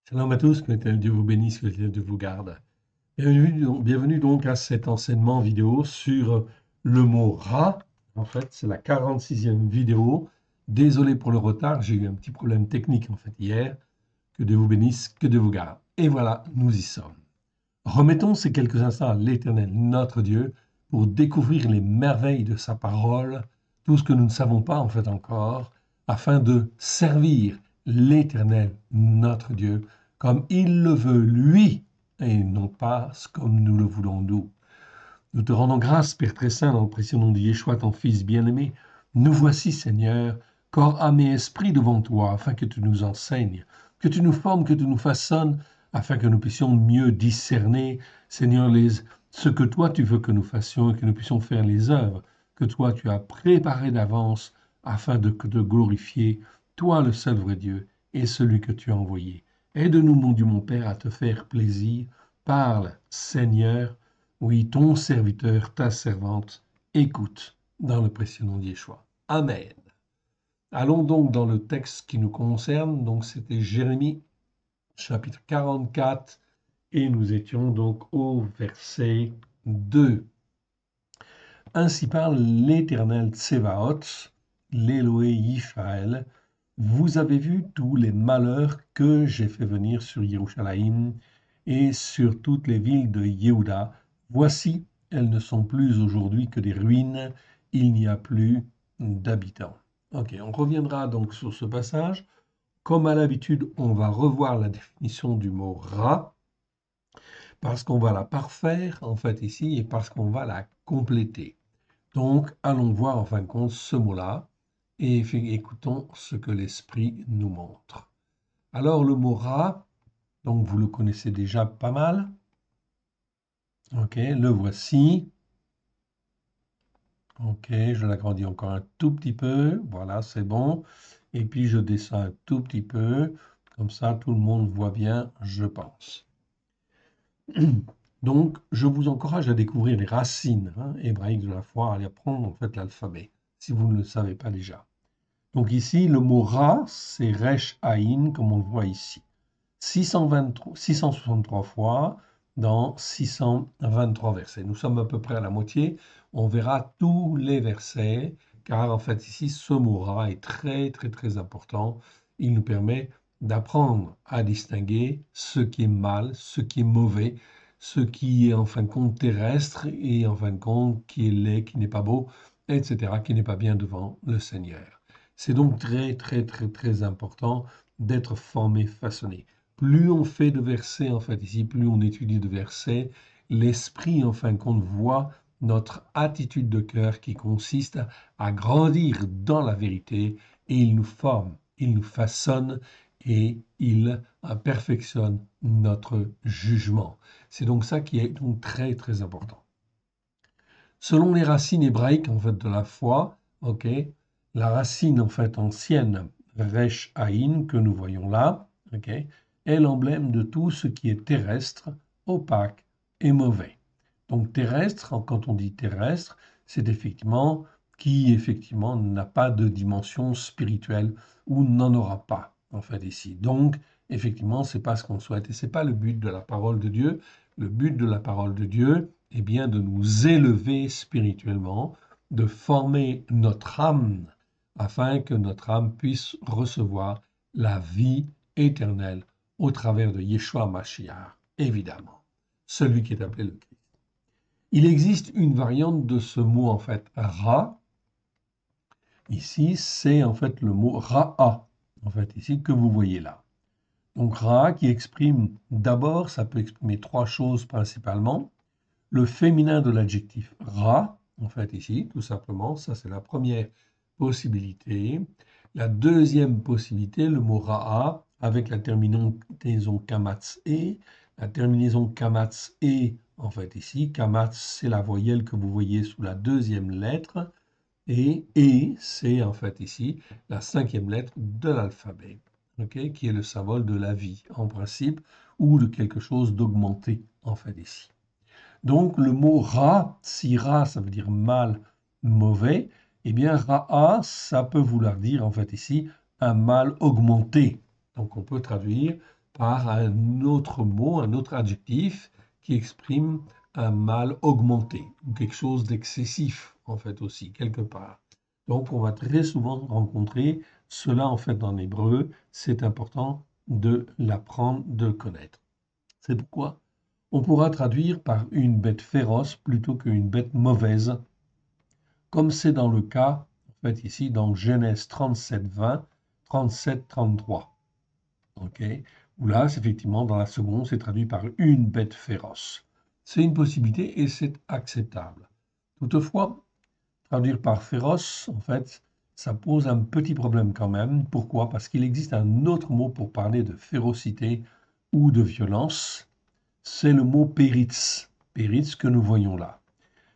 Shalom à tous, que l'Éternel Dieu vous bénisse, que l'Éternel Dieu vous garde. Bienvenue donc à cet enseignement vidéo sur le mot rat. En fait, c'est la 46e vidéo. Désolé pour le retard, j'ai eu un petit problème technique en fait hier. Que Dieu vous bénisse, que Dieu vous garde. Et voilà, nous y sommes. Remettons ces quelques instants à l'Éternel, notre Dieu, pour découvrir les merveilles de sa parole, tout ce que nous ne savons pas en fait encore, afin de servir l'Éternel, notre Dieu, comme il le veut lui, et non pas comme nous le voulons nous. Nous te rendons grâce, Père très saint, dans le précieux nom de Yeshua, ton Fils bien-aimé. Nous voici, Seigneur, corps, âme et esprit devant toi, afin que tu nous enseignes, que tu nous formes, que tu nous façonnes, afin que nous puissions mieux discerner, Seigneur, ce que toi tu veux que nous fassions et que nous puissions faire les œuvres que toi tu as préparées d'avance, afin de glorifier, toi le seul vrai Dieu et celui que tu as envoyé. Aide-nous, mon Dieu, mon Père, à te faire plaisir. Parle, Seigneur, oui, ton serviteur, ta servante, écoute dans le précieux nom de Yeshua. Amen. Allons donc dans le texte qui nous concerne. Donc, c'était Jérémie, chapitre 44, et nous étions donc au verset 2. Ainsi parle l'Éternel Tsevaot, l'Éloé Yisraël. Vous avez vu tous les malheurs que j'ai fait venir sur Yerushalayim et sur toutes les villes de Yehuda. Voici, elles ne sont plus aujourd'hui que des ruines, il n'y a plus d'habitants. Ok, on reviendra donc sur ce passage. Comme à l'habitude, on va revoir la définition du mot ra, parce qu'on va la parfaire en fait ici et parce qu'on va la compléter. Donc, allons voir en fin de compte ce mot-là et écoutons ce que l'Esprit nous montre. Alors, le mot ra, donc vous le connaissez déjà pas mal. Ok, le voici. Ok, je l'agrandis encore un tout petit peu. Voilà, c'est bon. Et puis, je descends un tout petit peu. Comme ça, tout le monde voit bien, je pense. Donc, je vous encourage à découvrir les racines hébraïques de la foi, à aller apprendre en fait l'alphabet, si vous ne le savez pas déjà. Donc ici, le mot Ra, c'est Resh Aïn, comme on le voit ici. 663 fois dans 623 versets. Nous sommes à peu près à la moitié. On verra tous les versets, car en fait ici, ce mot Ra est très très très important. Il nous permet d'apprendre à distinguer ce qui est mal, ce qui est mauvais, ce qui est en fin de compte terrestre et en fin de compte qui est laid, qui n'est pas beau, etc., qui n'est pas bien devant le Seigneur. C'est donc très très très très important d'être formé, façonné. Plus on fait de versets, en fait, ici, plus on étudie de versets, l'esprit, en fin de compte, voit notre attitude de cœur qui consiste à grandir dans la vérité et il nous forme, il nous façonne et il perfectionne notre jugement. C'est donc ça qui est donc très, très important. Selon les racines hébraïques, en fait, de la foi, ok, la racine, en fait, ancienne, Resh Aïn, que nous voyons là, ok, est l'emblème de tout ce qui est terrestre, opaque et mauvais. Donc terrestre, quand on dit terrestre, c'est effectivement qui effectivement n'a pas de dimension spirituelle ou n'en aura pas en fait ici. Donc effectivement, c'est pas ce qu'on souhaite et c'est pas le but de la parole de Dieu. Le but de la parole de Dieu est bien de nous élever spirituellement, de former notre âme afin que notre âme puisse recevoir la vie éternelle au travers de Yeshua Mashiach, évidemment, celui qui est appelé le Christ. Il existe une variante de ce mot, en fait, ra. Ici, c'est en fait le mot ra'a, en fait, ici, que vous voyez là. Donc, ra'a qui exprime d'abord, ça peut exprimer trois choses principalement. Le féminin de l'adjectif ra, en fait, ici, tout simplement, ça c'est la première possibilité. La deuxième possibilité, le mot ra'a, avec la terminaison kamatz et, la terminaison kamatz et, en fait, ici, kamatz, c'est la voyelle que vous voyez sous la deuxième lettre, et c'est, en fait, ici, la cinquième lettre de l'alphabet, okay, qui est le symbole de la vie, en principe, ou de quelque chose d'augmenté, en fait, ici. Donc le mot ra, si ra ça veut dire mal, mauvais, eh bien ra'a ça peut vouloir dire en fait ici un mal augmenté. Donc on peut traduire par un autre mot, un autre adjectif qui exprime un mal augmenté ou quelque chose d'excessif en fait aussi quelque part. Donc on va très souvent rencontrer cela en fait en hébreu. C'est important de l'apprendre, de le connaître. C'est pourquoi on pourra traduire par une bête féroce plutôt qu'une bête mauvaise, comme c'est dans le cas en fait ici dans Genèse 37, 20, 37, 33. Ok, où là, c'est effectivement, dans la seconde, c'est traduit par une bête féroce. C'est une possibilité et c'est acceptable. Toutefois, traduire par féroce, en fait, ça pose un petit problème quand même. Pourquoi? Parce qu'il existe un autre mot pour parler de férocité ou de violence. C'est le mot péritz. Péritz que nous voyons là.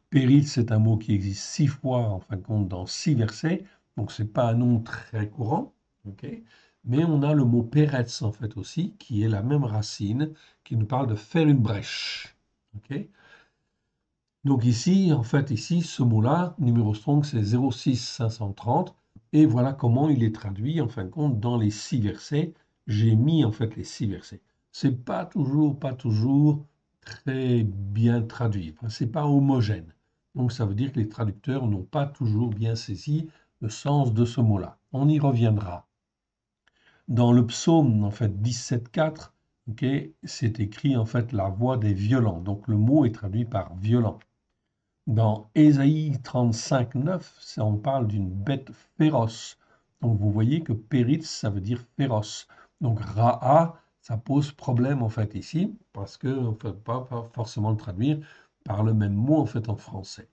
Péritz, c'est un mot qui existe 6 fois, en fin de compte, dans 6 versets. Donc, ce n'est pas un nom très courant. Ok, mais on a le mot Peretz, en fait, aussi, qui est la même racine, qui nous parle de faire une brèche. Ok, donc ici, en fait, ici, ce mot-là, numéro strong, c'est 06530. Et voilà comment il est traduit, en fin de compte, dans les 6 versets. J'ai mis, en fait, les 6 versets. C'est pas toujours très bien traduit. Enfin, c'est pas homogène. Donc, ça veut dire que les traducteurs n'ont pas toujours bien saisi le sens de ce mot-là. On y reviendra. Dans le psaume, en fait, 17,4, ok, c'est écrit, en fait, la voix des violents. Donc, le mot est traduit par violent. Dans Ésaïe 35, 9, on parle d'une bête féroce. Donc vous voyez que péritz, ça veut dire féroce. Donc Ra'a, ça pose problème en fait ici, parce qu'on ne peut pas forcément le traduire par le même mot en fait en français.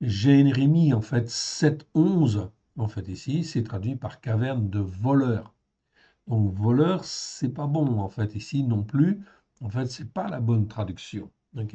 Jérémie en fait 7, 11, en fait ici, c'est traduit par caverne de voleurs. Donc voleur, c'est pas bon en fait ici non plus. En fait, c'est pas la bonne traduction. Ok?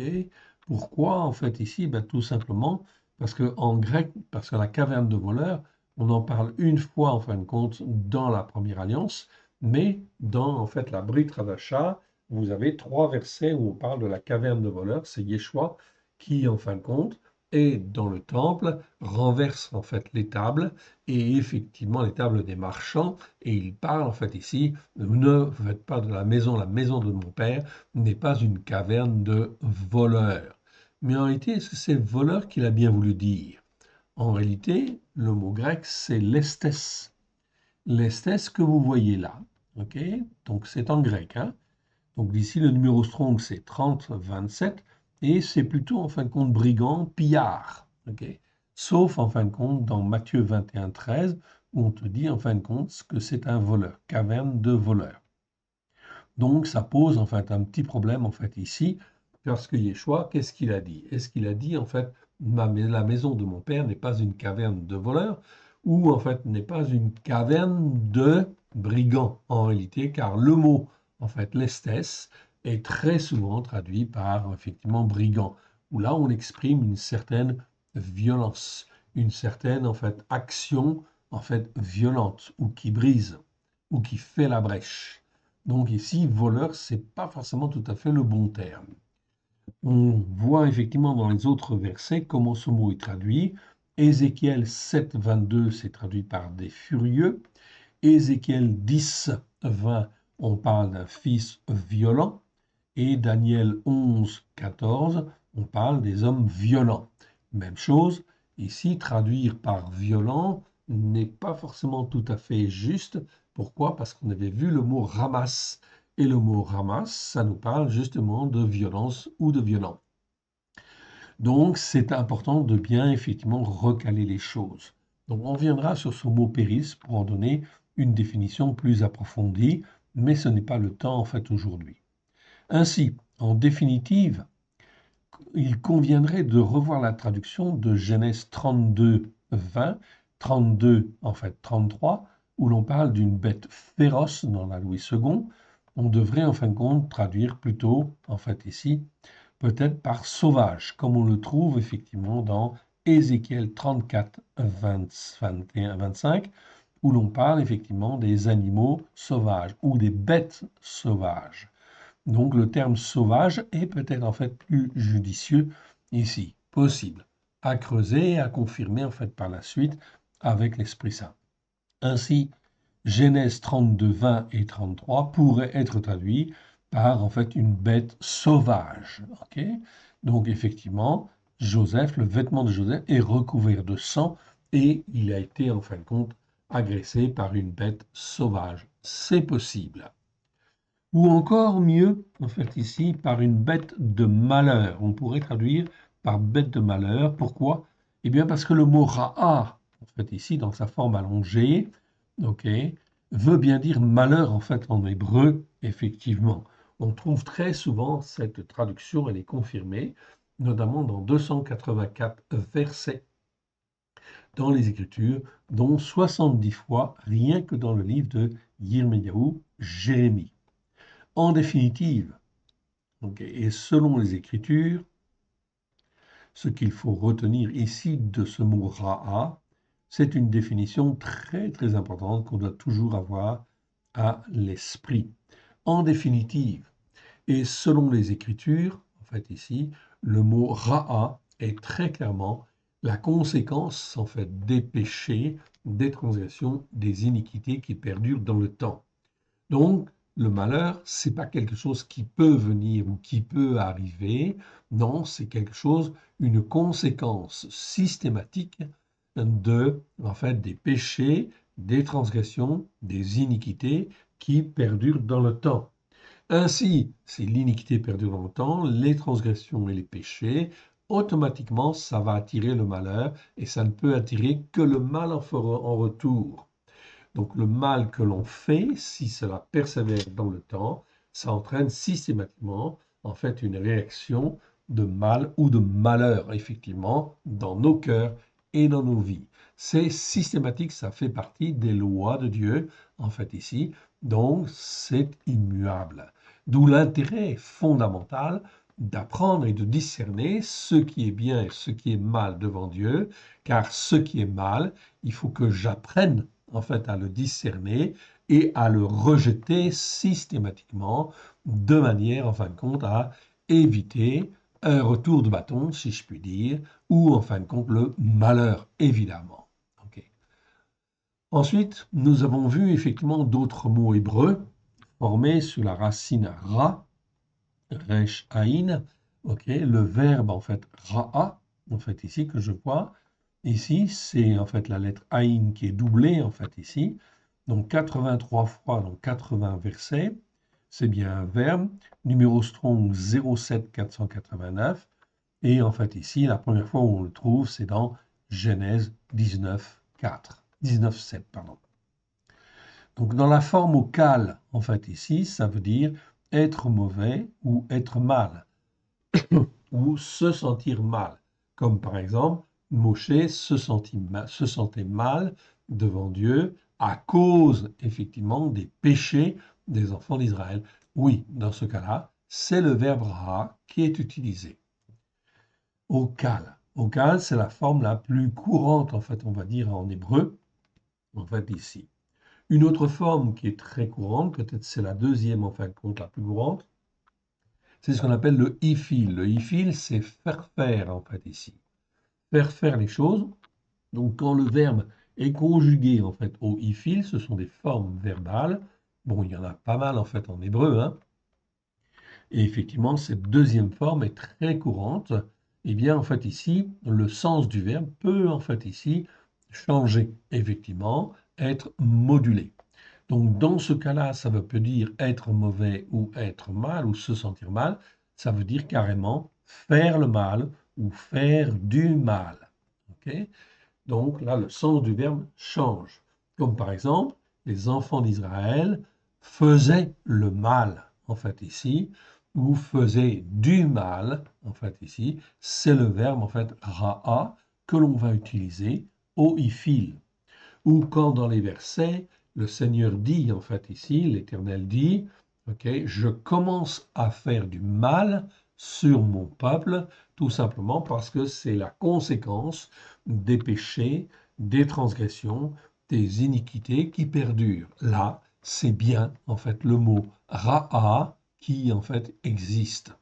Pourquoi en fait ici? Ben, tout simplement parce que en grec, parce que la caverne de voleur, on en parle une fois en fin de compte dans la première alliance, mais dans en fait la Brit Hadasha, vous avez 3 versets où on parle de la caverne de voleur. C'est Yeshua qui en fin de compte est dans le temple, renverse en fait les tables et effectivement les tables des marchands et il parle en fait ici, ne faites pas de la maison de mon père n'est pas une caverne de voleurs. Mais en réalité, est-ce que c'est voleur qu'il a bien voulu dire? En réalité, le mot grec, c'est lestes. Lestes que vous voyez là. Ok, donc c'est en grec. Hein. Donc ici, le numéro strong, c'est 3027 et c'est plutôt en fin de compte brigand, pillard. Ok, sauf en fin de compte dans Matthieu 21, 13, où on te dit en fin de compte que c'est un voleur, caverne de voleurs. Donc ça pose en fait un petit problème en fait ici, parce que Yeshua, qu'est-ce qu'il a dit? Est-ce qu'il a dit en fait la maison de mon père n'est pas une caverne de voleurs ou en fait n'est pas une caverne de brigands en réalité, car le mot en fait lestes est très souvent traduit par effectivement brigand, où là on exprime une certaine violence, une certaine en fait action en fait violente ou qui brise ou qui fait la brèche. Donc ici, voleur, c'est pas forcément tout à fait le bon terme. On voit effectivement dans les autres versets comment ce mot est traduit. Ézéchiel 7, 22, c'est traduit par des furieux. Ézéchiel 10, 20, on parle d'un fils violent. Et Daniel 11, 14, on parle des hommes violents. Même chose, ici, traduire par violent n'est pas forcément tout à fait juste. Pourquoi? Parce qu'on avait vu le mot ramasse. Et le mot ramasse, ça nous parle justement de violence ou de violent. Donc, c'est important de bien effectivement recaler les choses. Donc, on reviendra sur ce mot péris pour en donner une définition plus approfondie, mais ce n'est pas le temps en fait aujourd'hui. Ainsi, en définitive, il conviendrait de revoir la traduction de Genèse 32, 20, 32, en fait 33, où l'on parle d'une bête féroce dans la Louis II. On devrait en fin de compte traduire plutôt, en fait ici, peut-être par sauvage, comme on le trouve effectivement dans Ézéchiel 34, 20, 21, 25, où l'on parle effectivement des animaux sauvages ou des bêtes sauvages. Donc le terme sauvage est peut-être en fait plus judicieux ici, possible, à creuser et à confirmer en fait par la suite avec l'Esprit Saint. Ainsi, Genèse 32, 20 et 33 pourraient être traduits par en fait une bête sauvage. Ok. Donc effectivement, Joseph, le vêtement de Joseph est recouvert de sang et il a été en fin de compte agressé par une bête sauvage. C'est possible. Ou encore mieux, en fait ici, par une bête de malheur. On pourrait traduire par bête de malheur. Pourquoi? Eh bien parce que le mot ra'a, en fait ici, dans sa forme allongée, ok, veut bien dire malheur en fait en hébreu, effectivement. On trouve très souvent cette traduction, elle est confirmée, notamment dans 284 versets dans les Écritures, dont 70 fois rien que dans le livre de Yirmiyahu, Jérémie. En définitive, ok, et selon les Écritures, ce qu'il faut retenir ici de ce mot ra'a, c'est une définition très très importante qu'on doit toujours avoir à l'esprit. En définitive, et selon les Écritures, en fait ici, le mot ra'a est très clairement la conséquence en fait des péchés, des transgressions, des iniquités qui perdurent dans le temps. Donc, le malheur, c'est pas quelque chose qui peut venir ou qui peut arriver. Non, c'est quelque chose, une conséquence systématique en fait, des péchés, des transgressions, des iniquités qui perdurent dans le temps. Ainsi, si l'iniquité perdure dans le temps, les transgressions et les péchés, automatiquement, ça va attirer le malheur et ça ne peut attirer que le mal en retour. Donc le mal que l'on fait, si cela persévère dans le temps, ça entraîne systématiquement en fait une réaction de mal ou de malheur, effectivement, dans nos cœurs et dans nos vies. C'est systématique, ça fait partie des lois de Dieu, en fait ici, donc c'est immuable. D'où l'intérêt fondamental d'apprendre et de discerner ce qui est bien et ce qui est mal devant Dieu, car ce qui est mal, il faut que j'apprenne en fait à le discerner et à le rejeter systématiquement de manière en fin de compte à éviter un retour de bâton, si je puis dire, ou en fin de compte le malheur, évidemment. Okay. Ensuite, nous avons vu effectivement d'autres mots hébreux formés sur la racine ra, resh aïn, okay, le verbe en fait ra'a, en fait ici que je vois, ici c'est en fait la lettre aïn qui est doublée en fait ici, donc 83 fois, donc 80 versets, c'est bien un verbe, numéro strong 07489, et en fait ici la première fois où on le trouve c'est dans Genèse 19.4, 19.7 pardon. Donc dans la forme vocale, en fait ici, ça veut dire être mauvais ou être mal, ou se sentir mal. Comme par exemple, Moshe se sentait mal devant Dieu à cause effectivement des péchés des enfants d'Israël. Oui, dans ce cas-là, c'est le verbe ra qui est utilisé. Okal. Okal, c'est la forme la plus courante, en fait, on va dire en hébreu, en fait ici. Une autre forme qui est très courante, peut-être c'est la deuxième en fin de compte la plus courante, c'est ce qu'on appelle le ifil. Le ifil, c'est faire faire en fait ici. Faire faire les choses. Donc quand le verbe est conjugué en fait au ifil, ce sont des formes verbales. Bon, il y en a pas mal en fait en hébreu, hein. Et effectivement, cette deuxième forme est très courante. Eh bien, en fait, ici, le sens du verbe peut en fait ici changer, effectivement, être modulé. Donc, dans ce cas-là, ça veut peu dire être mauvais ou être mal ou se sentir mal. Ça veut dire carrément faire le mal ou faire du mal. Ok. Donc là, le sens du verbe change. Comme par exemple, les enfants d'Israël faisaient le mal, en fait ici, ou faisaient du mal, en fait ici. C'est le verbe, en fait, ra'a, que l'on va utiliser au ifil. Ou quand dans les versets, le Seigneur dit, en fait ici, l'Éternel dit, ok, je commence à faire du mal sur mon peuple, tout simplement parce que c'est la conséquence des péchés, des transgressions, des iniquités qui perdurent. Là, c'est bien, en fait, le mot ra'a qui, en fait, existe.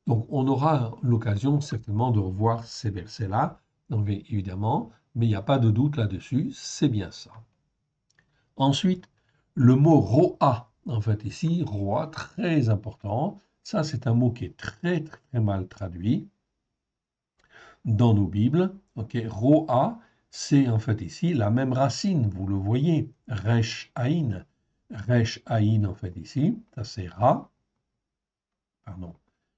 Donc, on aura l'occasion certainement de revoir ces versets-là, donc, évidemment, mais il n'y a pas de doute là-dessus, c'est bien ça. Ensuite, le mot roa, en fait ici, roa, très important. Ça, c'est un mot qui est très, très, très mal traduit dans nos Bibles. Ok, roa, c'est en fait ici la même racine, vous le voyez, resh aïn. Resh aïn, en fait ici, ça c'est ra, pardon.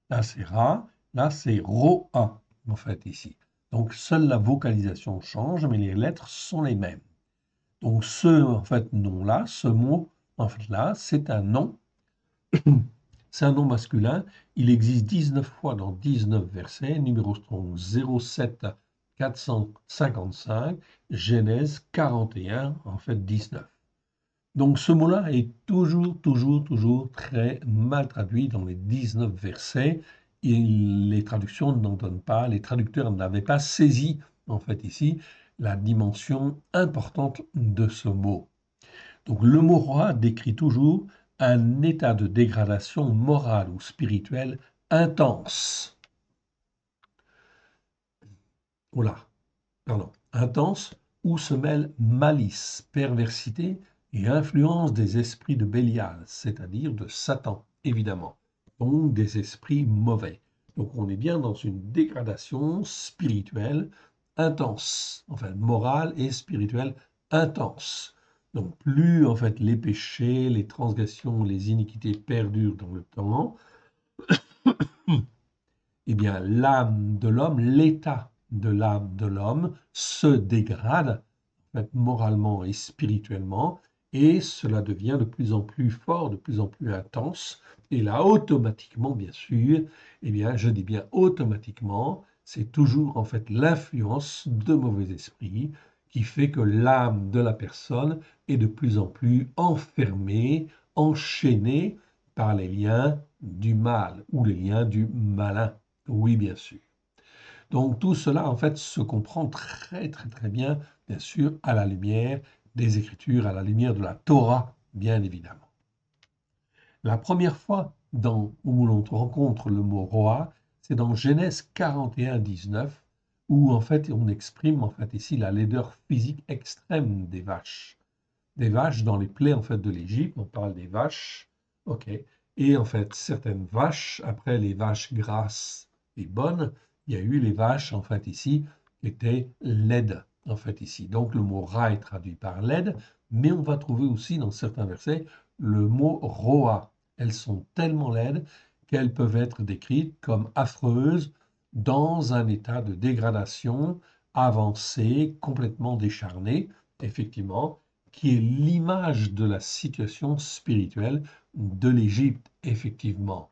Là c'est ra, là c'est roa, en fait ici. Donc seule la vocalisation change, mais les lettres sont les mêmes. Donc ce en fait nom-là, ce mot en fait là, c'est un nom. C'est un nom masculin. Il existe 19 fois dans 19 versets. Numéro strong 07 455, Genèse 41, en fait 19. Donc ce mot-là est toujours très mal traduit dans les 19 versets. Et les traductions n'en donnent pas, les traducteurs n'avaient pas saisi, en fait ici, la dimension importante de ce mot. Donc le mot roi décrit toujours un état de dégradation morale ou spirituelle intense. Oula, pardon, intense où se mêlent malice, perversité et influence des esprits de Bélial, c'est-à-dire de Satan, évidemment, donc des esprits mauvais. Donc on est bien dans une dégradation spirituelle intense, enfin morale et spirituelle intense. Donc plus en fait les péchés, les transgressions, les iniquités perdurent dans le temps, eh bien l'âme de l'homme, l'état de l'âme de l'homme se dégrade en fait, moralement et spirituellement, et cela devient de plus en plus fort, de plus en plus intense. Et là, automatiquement, bien sûr, eh bien, je dis bien automatiquement, c'est toujours en fait l'influence de mauvais esprits qui fait que l'âme de la personne est de plus en plus enfermée, enchaînée par les liens du mal ou les liens du malin. Oui, bien sûr. Donc tout cela, en fait, se comprend très bien, bien sûr, à la lumière des Écritures, à la lumière de la Torah, bien évidemment. La première fois où l'on rencontre le mot roi, c'est dans Genèse 41, 19, où en fait on exprime en fait ici la laideur physique extrême des vaches. Des vaches dans les plaies en fait de l'Égypte, on parle des vaches, ok. Et en fait certaines vaches, après les vaches grasses et bonnes, il y a eu les vaches en fait ici qui étaient laides en fait ici. Donc le mot ra est traduit par laide, mais on va trouver aussi dans certains versets le mot roa. Elles sont tellement laides qu'elles peuvent être décrites comme affreuses dans un état de dégradation avancé, complètement décharné, effectivement, qui est l'image de la situation spirituelle de l'Égypte, effectivement.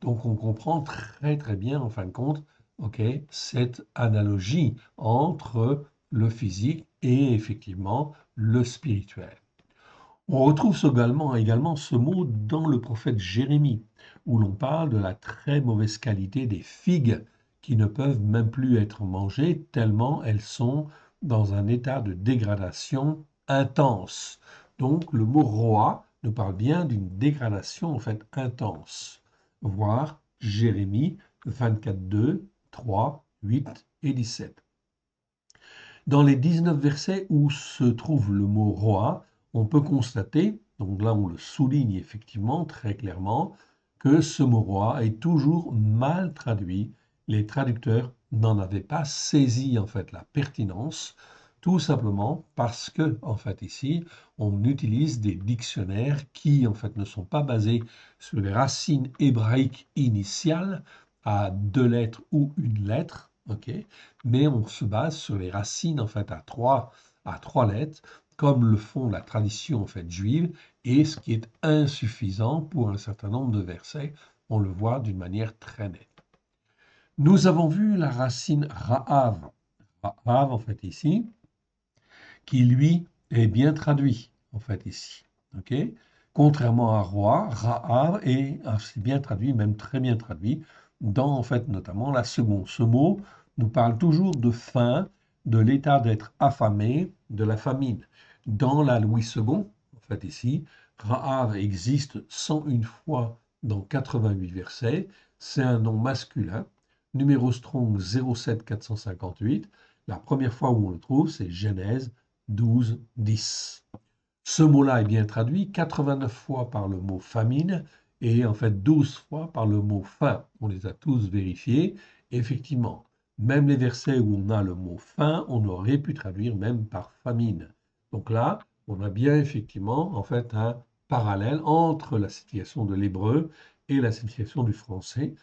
Donc on comprend très bien, en fin de compte, ok, cette analogie entre le physique et effectivement le spirituel. On retrouve également ce mot dans le prophète Jérémie, où l'on parle de la très mauvaise qualité des figues qui ne peuvent même plus être mangées tellement elles sont dans un état de dégradation intense. Donc le mot roi nous parle bien d'une dégradation en fait intense. Voir Jérémie 24:2, 3, 8 et 17. Dans les 19 versets où se trouve le mot roi, on peut constater, donc là on le souligne effectivement très clairement, que ce mot roi est toujours mal traduit. Les traducteurs n'en avaient pas saisi en fait la pertinence, tout simplement parce que en fait ici on utilise des dictionnaires qui en fait ne sont pas basés sur les racines hébraïques initiales à deux lettres ou une lettre, ok, mais on se base sur les racines en fait à trois lettres, comme le font la tradition en fait juive, et ce qui est insuffisant pour un certain nombre de versets, on le voit d'une manière très nette. Nous avons vu la racine Ra'av, Ra'av en fait ici, qui lui est bien traduit en fait ici, ok. Contrairement à roi, Ra'av est assez bien traduit, même très bien traduit, dans en fait notamment la seconde. Ce mot nous parle toujours de faim, de l'état d'être affamé, de la famine. Dans la Louis II, en fait ici, Ra'av existe 101 fois dans 88 versets. C'est un nom masculin. Numéro strong 07 458. La première fois où on le trouve, c'est Genèse 12, 10. Ce mot-là est bien traduit 89 fois par le mot famine et en fait 12 fois par le mot faim. On les a tous vérifiés. Effectivement, même les versets où on a le mot faim, on aurait pu traduire même par famine. Donc là, on a bien effectivement en fait un parallèle entre la signification de l'hébreu et la signification du français.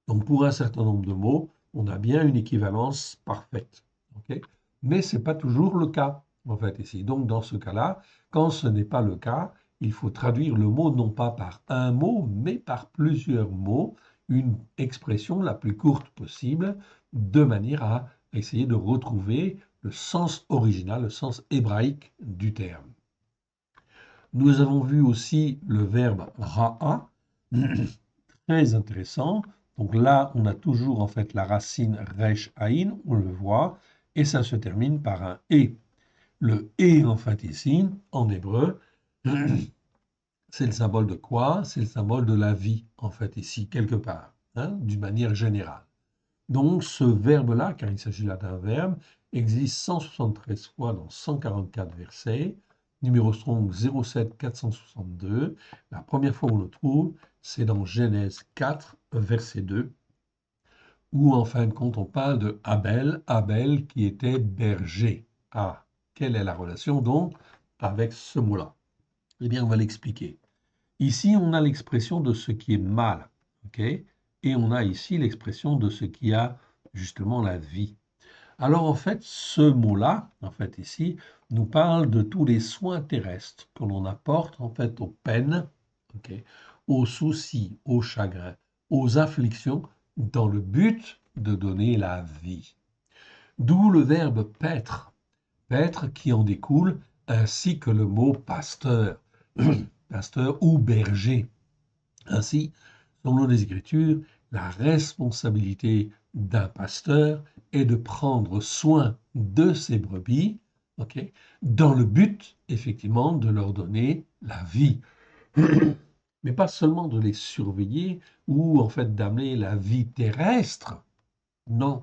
Donc pour un certain nombre de mots, on a bien une équivalence parfaite. Ok. Mais ce n'est pas toujours le cas, en fait, ici. Donc dans ce cas-là, quand ce n'est pas le cas, il faut traduire le mot non pas par un mot, mais par plusieurs mots, une expression la plus courte possible, de manière à essayer de retrouver le sens original, le sens hébraïque du terme. Nous avons vu aussi le verbe ra'a, très intéressant. Donc là, on a toujours en fait la racine resh aïn, on le voit, et ça se termine par un et. Le et en fait ici, en hébreu, c'est le symbole de quoi? C'est le symbole de la vie en fait ici, quelque part, hein, d'une manière générale. Donc ce verbe-là, car il s'agit là d'un verbe, existe 173 fois dans 144 versets, numéro Strong 07462. La première fois où on le trouve, c'est dans Genèse 4, verset 2, où en fin de compte on parle de Abel, Abel qui était berger. Ah, quelle est la relation donc avec ce mot-là? Eh bien, on va l'expliquer. Ici, on a l'expression de ce qui est mal, ok? Et on a ici l'expression de ce qui a justement la vie. Alors en fait, ce mot-là, en fait ici, nous parle de tous les soins terrestres que l'on apporte en fait aux peines, ok, aux soucis, aux chagrins, aux afflictions, dans le but de donner la vie. D'où le verbe paître, paître qui en découle, ainsi que le mot pasteur, pasteur ou berger. Ainsi, selon les Écritures, la responsabilité d'un pasteur est de prendre soin de ses brebis, ok, dans le but, effectivement, de leur donner la vie. Mais pas seulement de les surveiller ou en fait d'amener la vie terrestre. Non.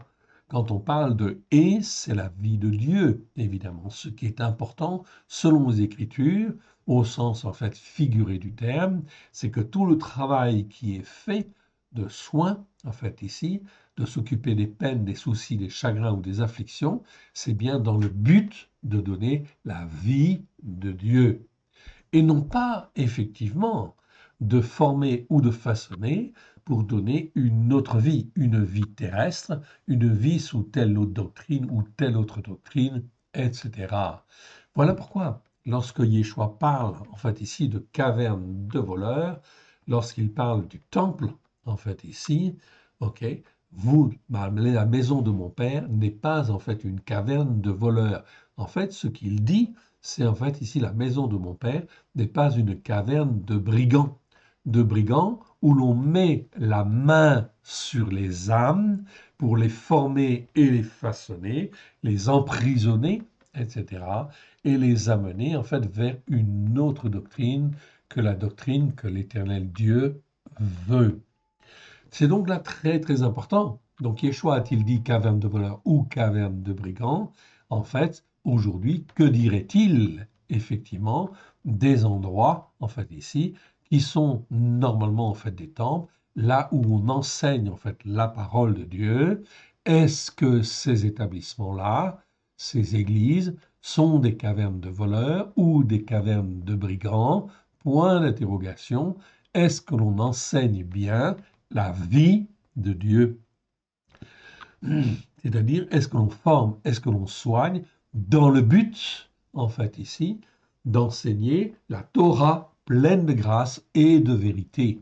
Quand on parle de et, c'est la vie de Dieu, évidemment. Ce qui est important, selon les Écritures, au sens en fait figuré du terme, c'est que tout le travail qui est fait de soins, en fait ici, de s'occuper des peines, des soucis, des chagrins ou des afflictions, c'est bien dans le but de donner la vie de Dieu. Et non pas effectivement de former ou de façonner pour donner une autre vie, une vie terrestre, une vie sous telle autre doctrine ou telle autre doctrine, etc. Voilà pourquoi, lorsque Yeshua parle, en fait ici, de caverne de voleurs, lorsqu'il parle du temple, en fait ici, ok, vous, la maison de mon père n'est pas en fait une caverne de voleurs. En fait, ce qu'il dit, c'est en fait ici la maison de mon père n'est pas une caverne de brigands où l'on met la main sur les âmes pour les former et les façonner, les emprisonner, etc., et les amener en fait vers une autre doctrine que la doctrine que l'Éternel Dieu veut. C'est donc là très très important. Donc Yeshua a-t-il dit caverne de voleurs ou caverne de brigands? En fait, aujourd'hui, que dirait-il effectivement des endroits, en fait ici, qui sont normalement en fait des temples, là où on enseigne en fait la parole de Dieu? Est-ce que ces établissements-là, ces églises, sont des cavernes de voleurs ou des cavernes de brigands? Point d'interrogation. Est-ce que l'on enseigne bien la vie de Dieu? C'est-à-dire, est-ce que l'on forme, est-ce que l'on soigne dans le but, en fait ici, d'enseigner la Torah pleine de grâce et de vérité?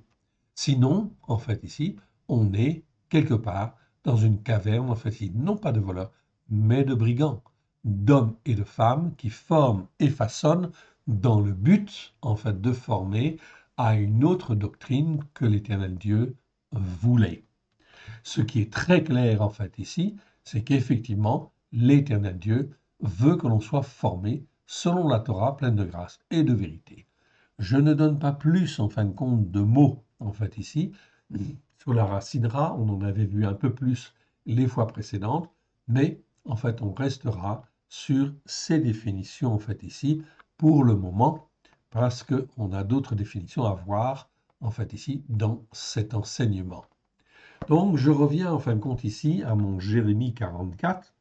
Sinon, en fait ici, on est quelque part dans une caverne, en fait, non pas de voleurs, mais de brigands, d'hommes et de femmes qui forment et façonnent dans le but, en fait, de former à une autre doctrine que l'Éternel Dieu voulait. Ce qui est très clair, en fait, ici, c'est qu'effectivement, l'Éternel Dieu veut que l'on soit formé selon la Torah pleine de grâce et de vérité. Je ne donne pas plus, en fin de compte, de mots, en fait, ici. Sur la racine ra, on en avait vu un peu plus les fois précédentes, mais en fait, on restera sur ces définitions en fait ici pour le moment, parce qu'on a d'autres définitions à voir en fait ici dans cet enseignement. Donc je reviens en fin de compte ici à mon Jérémie 44,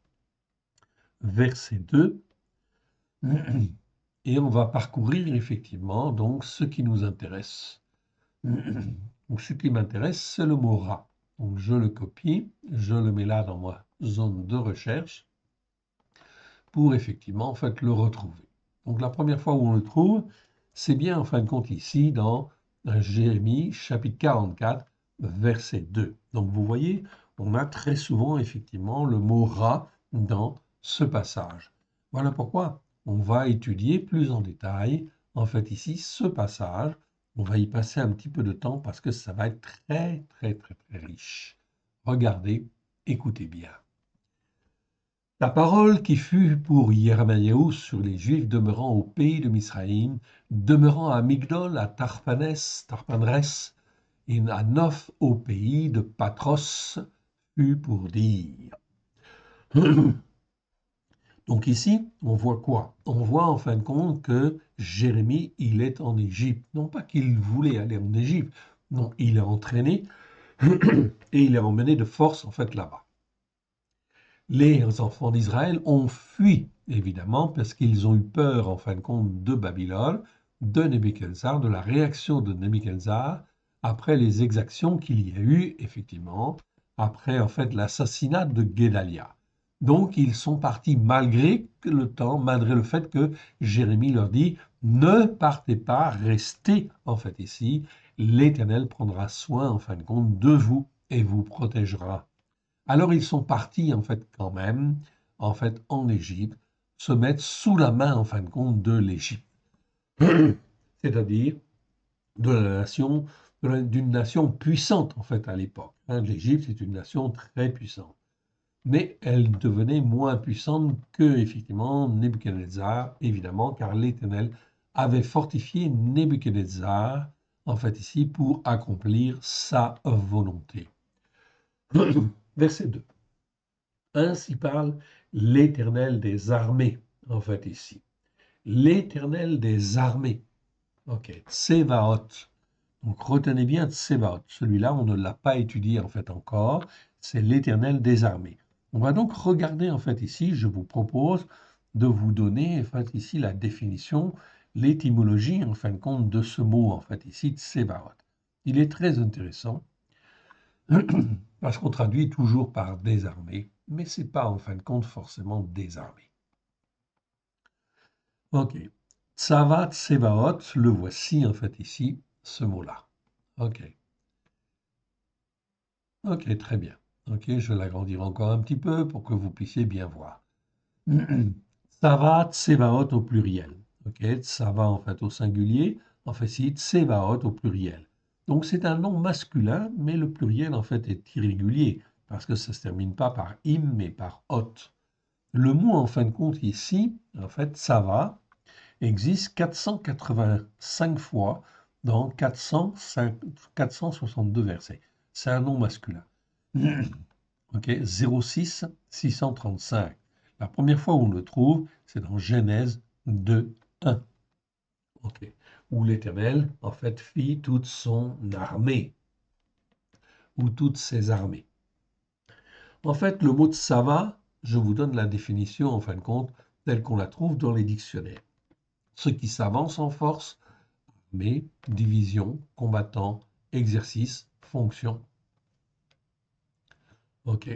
verset 2, et on va parcourir effectivement donc ce qui nous intéresse. Donc ce qui m'intéresse, c'est le mot rat. Donc je le copie, je le mets là dans ma zone de recherche pour effectivement en fait le retrouver. Donc la première fois où on le trouve, c'est bien en fin de compte ici dans Jérémie chapitre 44, verset 2. Donc vous voyez, on a très souvent effectivement le mot rat dans ce passage. Voilà pourquoi on va étudier plus en détail en fait ici ce passage. On va y passer un petit peu de temps parce que ça va être très très très très riche. Regardez, écoutez bien. La parole qui fut pour Yermaïaou sur les Juifs demeurant au pays de Misraïm, demeurant à Migdol, à Tarpanres, et à Noph au pays de Patros, fut pour dire. Donc ici, on voit quoi? On voit en fin de compte que Jérémie, il est en Égypte. Non pas qu'il voulait aller en Égypte, non, il est entraîné et il est emmené de force en fait là-bas. Les enfants d'Israël ont fui, évidemment, parce qu'ils ont eu peur, en fin de compte, de Babylone, de Nebuchadnezzar, de la réaction de Nebuchadnezzar, après les exactions qu'il y a eu, effectivement, après, en fait, l'assassinat de Guédalia. Donc, ils sont partis malgré le temps, malgré le fait que Jérémie leur dit, ne partez pas, restez, en fait, ici, l'Éternel prendra soin, en fin de compte, de vous et vous protégera. Alors ils sont partis en fait quand même, en fait en Égypte, se mettre sous la main en fin de compte de l'Égypte, c'est-à-dire de la nation, d'une nation puissante en fait à l'époque. L'Égypte est une nation très puissante, mais elle devenait moins puissante que effectivement Nebuchadnezzar, évidemment, car l'Éternel avait fortifié Nebuchadnezzar en fait ici pour accomplir sa volonté. Verset 2. Ainsi parle l'Éternel des armées, en fait, ici. L'Éternel des armées. Ok, Tsevaot. Donc retenez bien Tsevaot. Celui-là, on ne l'a pas étudié en fait encore. C'est l'Éternel des armées. On va donc regarder en fait ici, je vous propose de vous donner en fait ici la définition, l'étymologie en fin de compte de ce mot en fait ici, Tsevaot. Il est très intéressant parce qu'on traduit toujours par désarmé, mais ce n'est pas en fin de compte forcément désarmé. Ok. Tsavat Tsevaot, le voici en fait ici, ce mot-là. Ok. Ok, très bien. Ok, je vais l'agrandir encore un petit peu pour que vous puissiez bien voir. Tsavat Tsevaot au pluriel. Ok, Tsava en fait au singulier, en fait ici Tsevaot au pluriel. Donc c'est un nom masculin, mais le pluriel en fait est irrégulier, parce que ça ne se termine pas par im, mais par ot. Le mot en fin de compte ici, en fait, Tsava, existe 485 fois dans 462 versets. C'est un nom masculin. Ok, 06 635. La première fois où on le trouve, c'est dans Genèse 2, 1. Ok, où l'Éternel, en fait, fit toute son armée, ou toutes ses armées. En fait, le mot de Sava, je vous donne la définition, en fin de compte, telle qu'on la trouve dans les dictionnaires. Ce qui s'avance en force, mais division, combattant, exercice, fonction. Ok.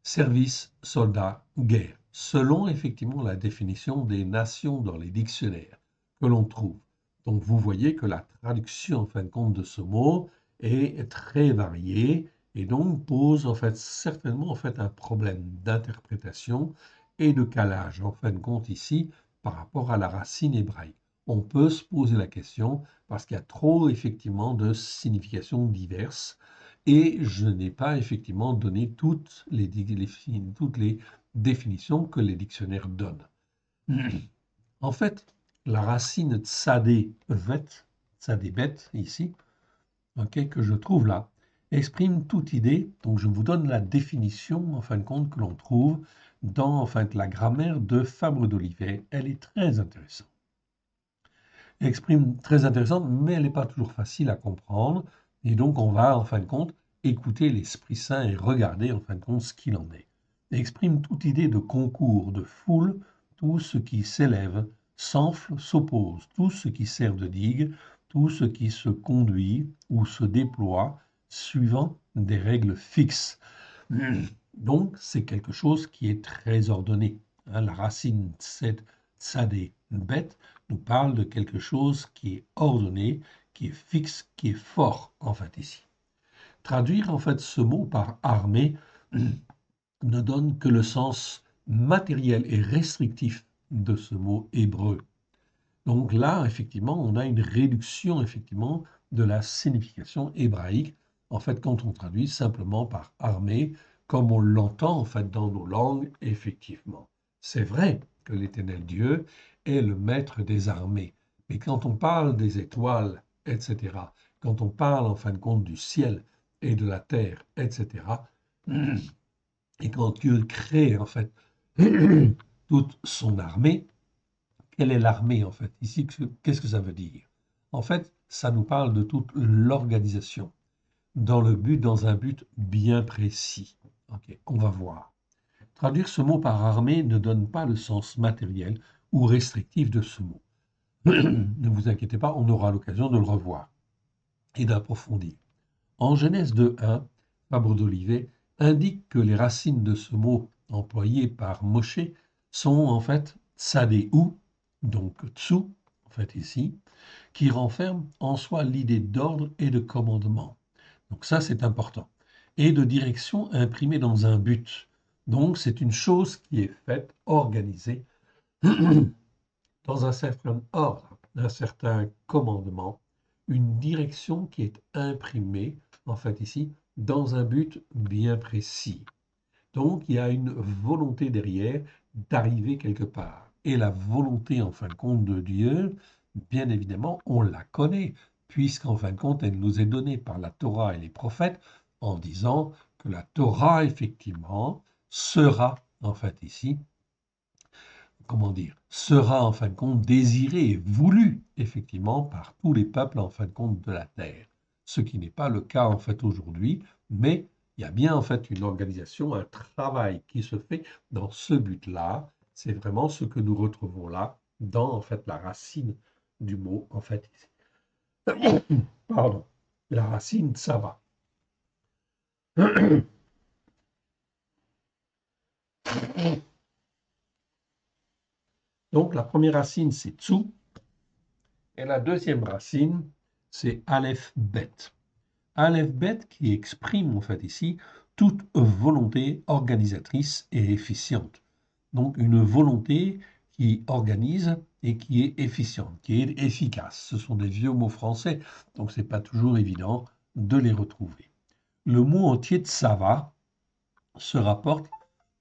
Service, soldat, guerre. Selon effectivement la définition des nations dans les dictionnaires que l'on trouve. Donc vous voyez que la traduction en fin de compte de ce mot est très variée et donc pose en fait certainement en fait un problème d'interprétation et de calage en fin de compte ici par rapport à la racine hébraïque. On peut se poser la question parce qu'il y a trop effectivement de significations diverses et je n'ai pas effectivement donné toutes les définitions que les dictionnaires donnent. En fait, la racine tsadébet ici, ok, que je trouve là, exprime toute idée. Donc je vous donne la définition, en fin de compte, que l'on trouve dans en fait, la grammaire de Fabre d'Olivet. Elle est très intéressante. Elle exprime très intéressante, mais elle n'est pas toujours facile à comprendre. Et donc, on va, en fin de compte, écouter l'Esprit Saint et regarder, en fin de compte, ce qu'il en est. Elle exprime toute idée de concours, de foule, tout ce qui s'élève, s'enfle, s'oppose, tout ce qui sert de digue, tout ce qui se conduit ou se déploie, suivant des règles fixes. Donc, c'est quelque chose qui est très ordonné. Hein, la racine tsadé, bête, nous parle de quelque chose qui est ordonné, qui est fixe, qui est fort, en fait, ici. Traduire, en fait, ce mot par armée ne donne que le sens matériel et restrictif de ce mot hébreu. Donc là, effectivement, on a une réduction, effectivement, de la signification hébraïque, en fait, quand on traduit simplement par armée, comme on l'entend, en fait, dans nos langues, effectivement. C'est vrai que l'Éternel Dieu est le maître des armées, mais quand on parle des étoiles, etc., quand on parle, en fin de compte, du ciel et de la terre, etc., et quand Dieu crée, en fait, toute son armée, quelle est l'armée en fait? Ici, qu'est-ce que ça veut dire? En fait, ça nous parle de toute l'organisation, dans un but bien précis. Ok, on va voir. Traduire ce mot par armée ne donne pas le sens matériel ou restrictif de ce mot. Ne vous inquiétez pas, on aura l'occasion de le revoir et d'approfondir. En Genèse 2.1, Fabre d'Olivet indique que les racines de ce mot employé par Moshe sont en fait tsadéou, donc tsu, en fait ici, qui renferme en soi l'idée d'ordre et de commandement. Donc ça, c'est important. Et de direction imprimée dans un but. Donc c'est une chose qui est faite, organisée, dans un certain ordre, un certain commandement, une direction qui est imprimée, en fait ici, dans un but bien précis. Donc il y a une volonté derrière d'arriver quelque part. Et la volonté, en fin de compte, de Dieu, bien évidemment, on la connaît, puisqu'en fin de compte, elle nous est donnée par la Torah et les prophètes en disant que la Torah, effectivement, sera, en fait ici, comment dire, sera en fin de compte désiré et voulu effectivement par tous les peuples en fin de compte de la terre. Ce qui n'est pas le cas en fait aujourd'hui, mais il y a bien en fait une organisation, un travail qui se fait dans ce but-là. C'est vraiment ce que nous retrouvons là dans en fait la racine du mot en fait ici. Pardon, la racine ça va. Donc la première racine c'est tsu et la deuxième racine c'est aleph bet. Aleph Bet qui exprime en fait ici toute volonté organisatrice et efficiente. Donc une volonté qui organise et qui est efficiente, qui est efficace. Ce sont des vieux mots français, donc ce n'est pas toujours évident de les retrouver. Le mot entier de Sava se rapporte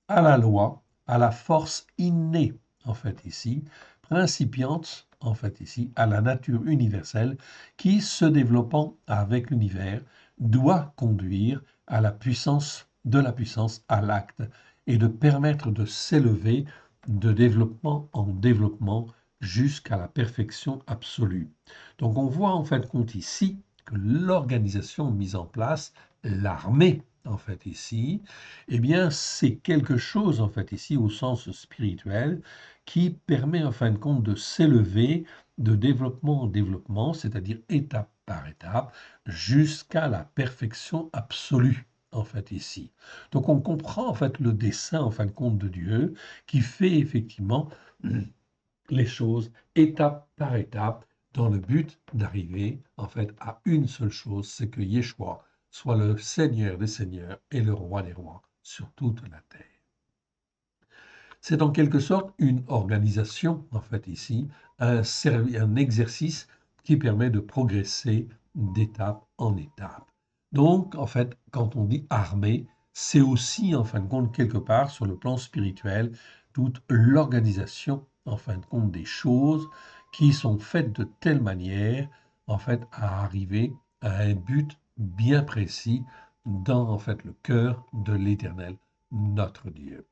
à la loi, à la force innée, en fait ici, principiante, en fait ici, à la nature universelle, qui, se développant avec l'univers, doit conduire à la puissance de la puissance à l'acte et de permettre de s'élever de développement en développement jusqu'à la perfection absolue. Donc on voit en fait compte ici que l'organisation mise en place, l'armée en fait ici, eh bien, c'est quelque chose, en fait, ici, au sens spirituel, qui permet, en fin de compte, de s'élever de développement en développement, c'est-à-dire étape par étape, jusqu'à la perfection absolue, en fait, ici. Donc, on comprend, en fait, le dessein, en fin de compte, de Dieu, qui fait, effectivement, les choses étape par étape, dans le but d'arriver, en fait, à une seule chose, c'est que Yeshua soit le Seigneur des Seigneurs et le Roi des Rois sur toute la terre. C'est en quelque sorte une organisation, en fait ici, un exercice qui permet de progresser d'étape en étape. Donc, en fait, quand on dit armée, c'est aussi, en fin de compte, quelque part, sur le plan spirituel, toute l'organisation, en fin de compte, des choses qui sont faites de telle manière, en fait, à arriver à un but bien précis dans, en fait, le cœur de l'Éternel, notre Dieu.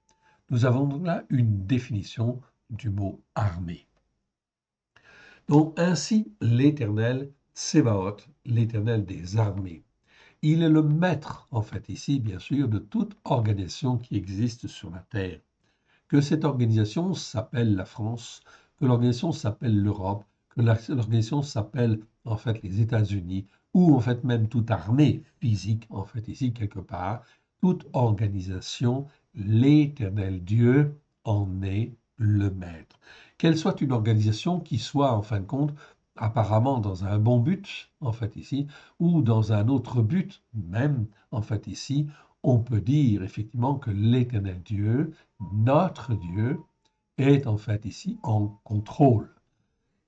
Nous avons donc là une définition du mot armée. Donc ainsi l'Éternel Tsébaoth, l'Éternel des armées. Il est le maître, en fait, ici, bien sûr, de toute organisation qui existe sur la Terre. Que cette organisation s'appelle la France, que l'organisation s'appelle l'Europe, que l'organisation s'appelle, en fait, les États-Unis, ou en fait même toute armée physique, en fait, ici, quelque part, toute organisation, l'Éternel Dieu en est le maître. Qu'elle soit une organisation qui soit, en fin de compte, apparemment dans un bon but, en fait, ici, ou dans un autre but, même, en fait, ici, on peut dire effectivement que l'Éternel Dieu, notre Dieu, est en fait ici en contrôle.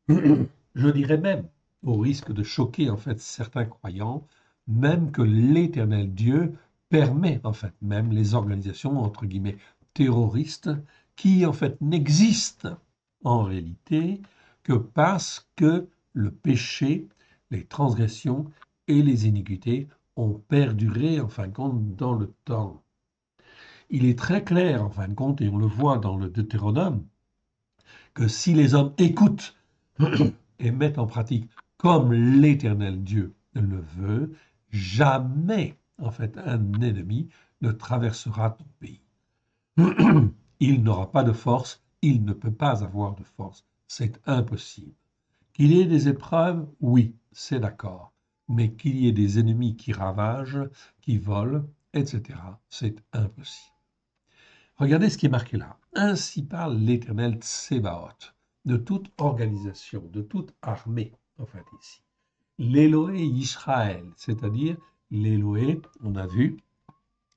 Je dirais même, au risque de choquer en fait certains croyants, même que l'Éternel Dieu permet en fait même les organisations entre guillemets terroristes qui en fait n'existent en réalité que parce que le péché, les transgressions et les iniquités ont perduré en fin de compte dans le temps. Il est très clair en fin de compte, et on le voit dans le Deutéronome, que si les hommes écoutent et mettent en pratique comme l'Éternel Dieu le veut, jamais, en fait, un ennemi ne traversera ton pays. Il n'aura pas de force, il ne peut pas avoir de force. C'est impossible. Qu'il y ait des épreuves, oui, c'est d'accord. Mais qu'il y ait des ennemis qui ravagent, qui volent, etc., c'est impossible. Regardez ce qui est marqué là. Ainsi parle l'Éternel Tsébaoth, de toute organisation, de toute armée, en fait, ici. L'Éloé Israël, c'est-à-dire l'Éloé, on a vu,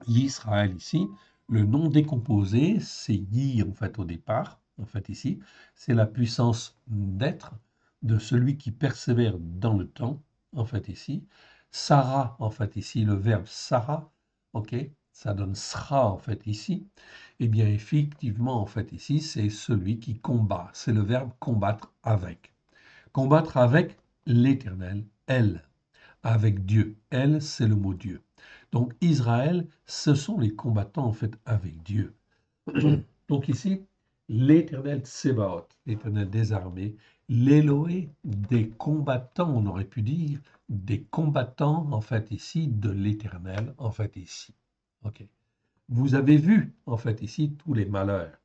Israël ici, le nom décomposé, c'est Yi en fait au départ, en fait ici, c'est la puissance d'être de celui qui persévère dans le temps, en fait ici. Sarah, en fait ici, le verbe Sarah, ok, ça donne sera en fait ici. Eh bien effectivement, en fait ici, c'est celui qui combat, c'est le verbe combattre avec. Combattre avec l'Éternel, elle, avec Dieu. Elle, c'est le mot Dieu. Donc Israël, ce sont les combattants en fait avec Dieu. Donc ici, l'Éternel Tsébaoth, l'Éternel des armées, l'Éloé des combattants, on aurait pu dire, des combattants en fait ici de l'Éternel en fait ici. Ok. Vous avez vu en fait ici tous les malheurs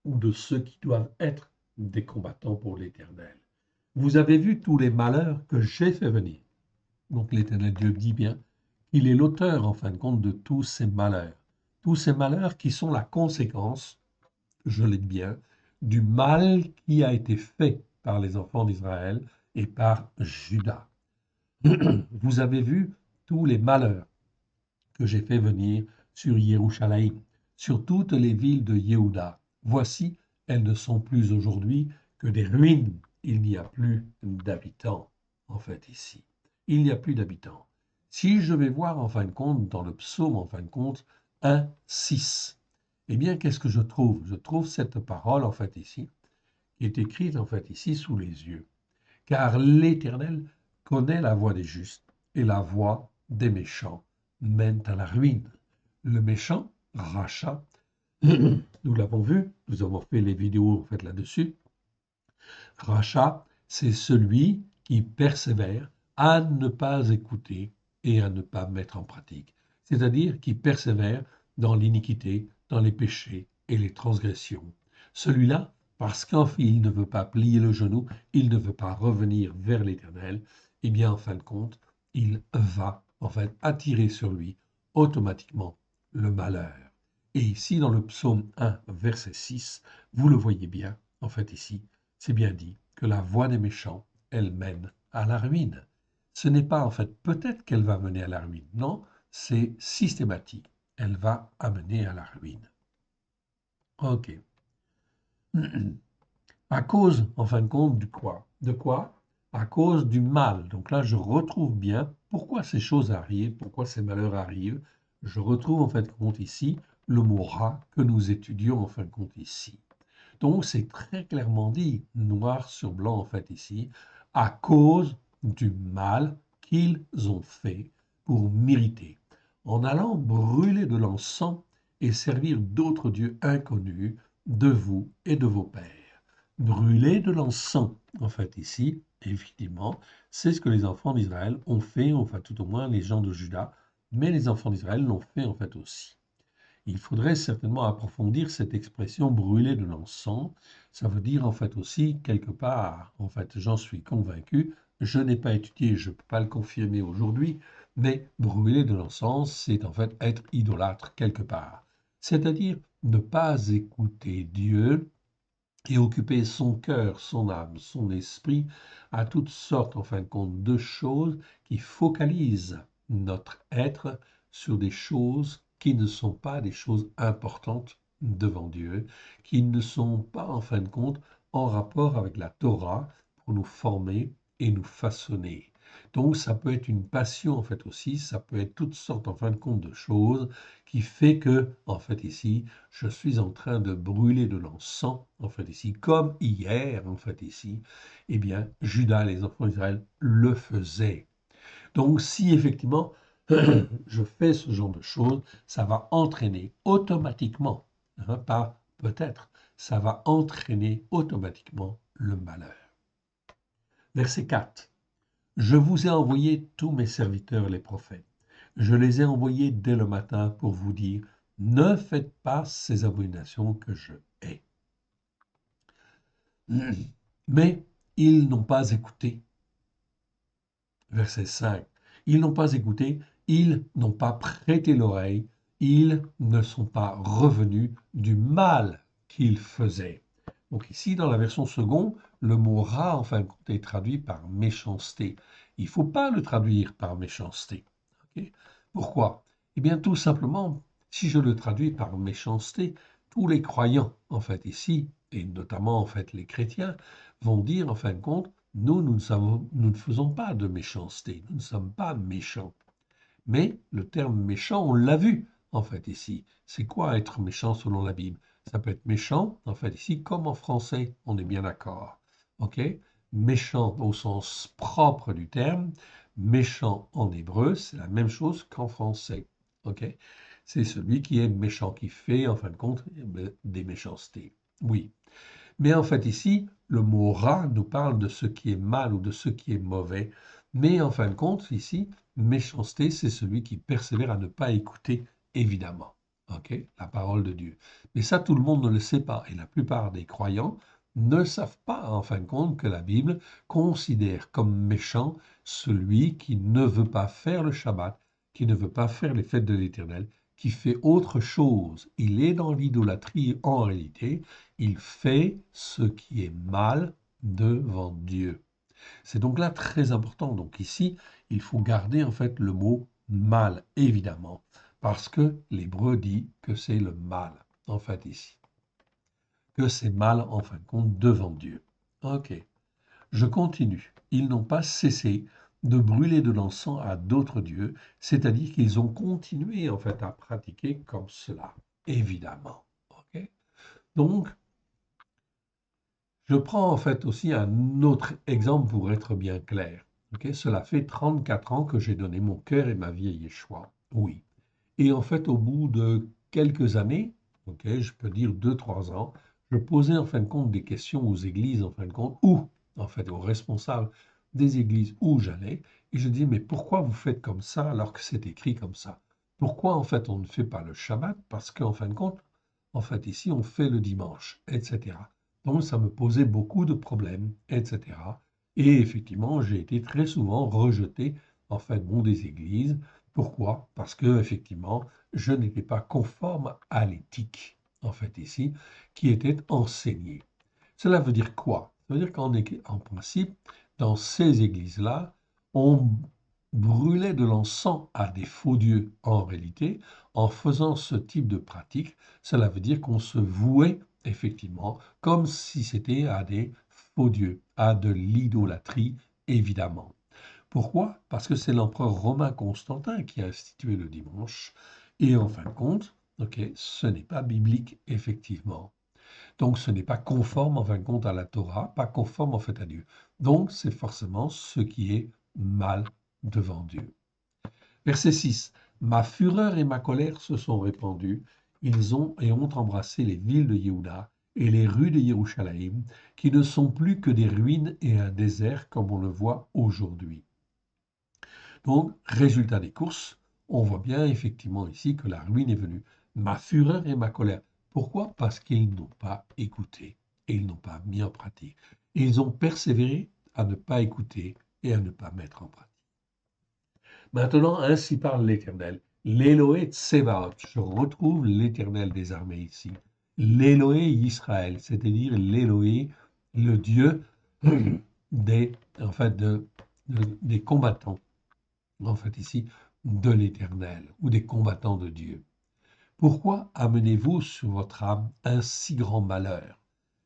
ou de ceux qui doivent être des combattants pour l'Éternel. Vous avez vu tous les malheurs que j'ai fait venir. Donc l'Éternel Dieu dit bien qu'il est l'auteur, en fin de compte, de tous ces malheurs. Tous ces malheurs qui sont la conséquence, je l'ai dit bien, du mal qui a été fait par les enfants d'Israël et par Judas. Vous avez vu tous les malheurs que j'ai fait venir sur Jérusalem, sur toutes les villes de Yehuda. Voici, elles ne sont plus aujourd'hui que des ruines. Il n'y a plus d'habitants, en fait, ici. Il n'y a plus d'habitants. Si je vais voir, en fin de compte, dans le psaume, en fin de compte, 1, 6, eh bien, qu'est-ce que je trouve? Je trouve cette parole, en fait, ici, qui est écrite, en fait, ici, sous les yeux. Car l'Éternel connaît la voie des justes et la voie des méchants mène à la ruine. Le méchant, Racha, nous l'avons vu, nous avons fait les vidéos en fait là-dessus. Racha, c'est celui qui persévère à ne pas écouter et à ne pas mettre en pratique. C'est-à-dire qui persévère dans l'iniquité, dans les péchés et les transgressions. Celui-là, parce qu'en fait, il ne veut pas plier le genou, il ne veut pas revenir vers l'Éternel, eh bien, en fin de compte, il va en fait attirer sur lui automatiquement le malheur. Et ici, dans le psaume 1, verset 6, vous le voyez bien, en fait ici, c'est bien dit que la voie des méchants, elle mène à la ruine. Ce n'est pas en fait peut-être qu'elle va mener à la ruine, non, c'est systématique. Elle va amener à la ruine. Ok. À cause, en fin de compte, du quoi? De quoi? À cause du mal. Donc là, je retrouve bien pourquoi ces choses arrivent, pourquoi ces malheurs arrivent. Je retrouve en fin de compte ici le mot rat que nous étudions en fin de compte ici. Donc c'est très clairement dit, noir sur blanc en fait ici, à cause du mal qu'ils ont fait pour mériter. En allant brûler de l'encens et servir d'autres dieux inconnus de vous et de vos pères. Brûler de l'encens, en fait, ici, effectivement, c'est ce que les enfants d'Israël ont fait, enfin tout au moins les gens de Juda, mais les enfants d'Israël l'ont fait en fait aussi. Il faudrait certainement approfondir cette expression brûler de l'encens. Ça veut dire en fait aussi quelque part, en fait j'en suis convaincu, je n'ai pas étudié, je ne peux pas le confirmer aujourd'hui, mais brûler de l'encens, c'est en fait être idolâtre quelque part. C'est-à-dire ne pas écouter Dieu et occuper son cœur, son âme, son esprit à toutes sortes, en fin de compte, de choses qui focalisent notre être sur des choses qui ne sont pas des choses importantes devant Dieu, qui ne sont pas, en fin de compte, en rapport avec la Torah pour nous former et nous façonner. Donc ça peut être une passion en fait aussi, ça peut être toutes sortes en fin de compte de choses qui fait que, en fait ici, je suis en train de brûler de l'encens, en fait ici, comme hier, en fait ici, eh bien, Judas, les enfants d'Israël, le faisaient. Donc, si effectivement, je fais ce genre de choses, ça va entraîner automatiquement, hein, pas peut-être, ça va entraîner automatiquement le malheur. Verset 4. Je vous ai envoyé tous mes serviteurs, les prophètes. Je les ai envoyés dès le matin pour vous dire, ne faites pas ces abominations que je hais. Mais ils n'ont pas écouté. Verset 5. Ils n'ont pas écouté, ils n'ont pas prêté l'oreille, ils ne sont pas revenus du mal qu'ils faisaient. Donc ici, dans la version seconde, le mot rat, en fin de compte, est traduit par méchanceté. Il ne faut pas le traduire par méchanceté. Okay. Pourquoi? Eh bien, tout simplement, si je le traduis par méchanceté, tous les croyants, en fait, ici, et notamment, en fait, les chrétiens, vont dire, en fin de compte, nous ne faisons pas de méchanceté, nous ne sommes pas méchants. Mais le terme méchant, on l'a vu, en fait, ici. C'est quoi être méchant selon la Bible? Ça peut être méchant, en fait, ici, comme en français, on est bien d'accord. OK? Méchant au sens propre du terme, méchant en hébreu, c'est la même chose qu'en français. OK? C'est celui qui est méchant, qui fait, en fin de compte, des méchancetés. Oui. Mais en fait, ici, le mot rat nous parle de ce qui est mal ou de ce qui est mauvais. Mais en fin de compte, ici, méchanceté, c'est celui qui persévère à ne pas écouter, évidemment, ok, la parole de Dieu. Mais ça, tout le monde ne le sait pas. Et la plupart des croyants ne savent pas, en fin de compte, que la Bible considère comme méchant celui qui ne veut pas faire le Shabbat, qui ne veut pas faire les fêtes de l'Éternel, qui fait autre chose. Il est dans l'idolâtrie en réalité, il fait ce qui est mal devant Dieu. C'est donc là très important. Donc ici, il faut garder en fait le mot mal, évidemment, parce que l'hébreu dit que c'est le mal, en fait ici. Que c'est mal, en fin de compte, devant Dieu. Ok, je continue. Ils n'ont pas cessé de brûler de l'encens à d'autres dieux, c'est-à-dire qu'ils ont continué en fait à pratiquer comme cela, évidemment. Ok, donc, je prends en fait aussi un autre exemple pour être bien clair. Ok, cela fait 34 ans que j'ai donné mon cœur et ma vie à Yeshua. Oui. Et en fait, au bout de quelques années, ok, je peux dire 2, 3 ans, je posais en fin de compte des questions aux églises, en fin de compte, ou en fait aux responsables des églises où j'allais, et je dis, mais pourquoi vous faites comme ça alors que c'est écrit comme ça? Pourquoi en fait on ne fait pas le Shabbat? Parce qu'en fin de compte, en fait ici on fait le dimanche, etc. Donc ça me posait beaucoup de problèmes, etc. Et effectivement, j'ai été très souvent rejeté en fait bon des églises. Pourquoi? Parce que effectivement, je n'étais pas conforme à l'éthique, en fait ici, qui était enseignée. Cela veut dire quoi? Ça veut dire qu'en principe, dans ces églises-là, on brûlait de l'encens à des faux dieux. En réalité, en faisant ce type de pratique, cela veut dire qu'on se vouait effectivement comme si c'était à des faux dieux, à de l'idolâtrie, évidemment. Pourquoi? Parce que c'est l'empereur romain Constantin qui a institué le dimanche. Et en fin de compte, ok, ce n'est pas biblique, effectivement. Donc ce n'est pas conforme en fin de compte à la Torah, pas conforme en fait à Dieu. Donc c'est forcément ce qui est mal devant Dieu. Verset 6. Ma fureur et ma colère se sont répandues, ils ont et ont embrassé les villes de Yehuda et les rues de Yerushalayim, qui ne sont plus que des ruines et un désert comme on le voit aujourd'hui. Donc, résultat des courses, on voit bien effectivement ici que la ruine est venue. Ma fureur et ma colère. Pourquoi? Parce qu'ils n'ont pas écouté et ils n'ont pas mis en pratique. Et ils ont persévéré à ne pas écouter et à ne pas mettre en pratique. Maintenant, ainsi parle l'Éternel. L'Éloé Tsebaot. Je retrouve l'Éternel des armées ici. L'Éloé Israël, c'est-à-dire l'Éloé, le Dieu des, en fait, des combattants, en fait ici, de l'Éternel ou des combattants de Dieu. Pourquoi amenez-vous sur votre âme un si grand malheur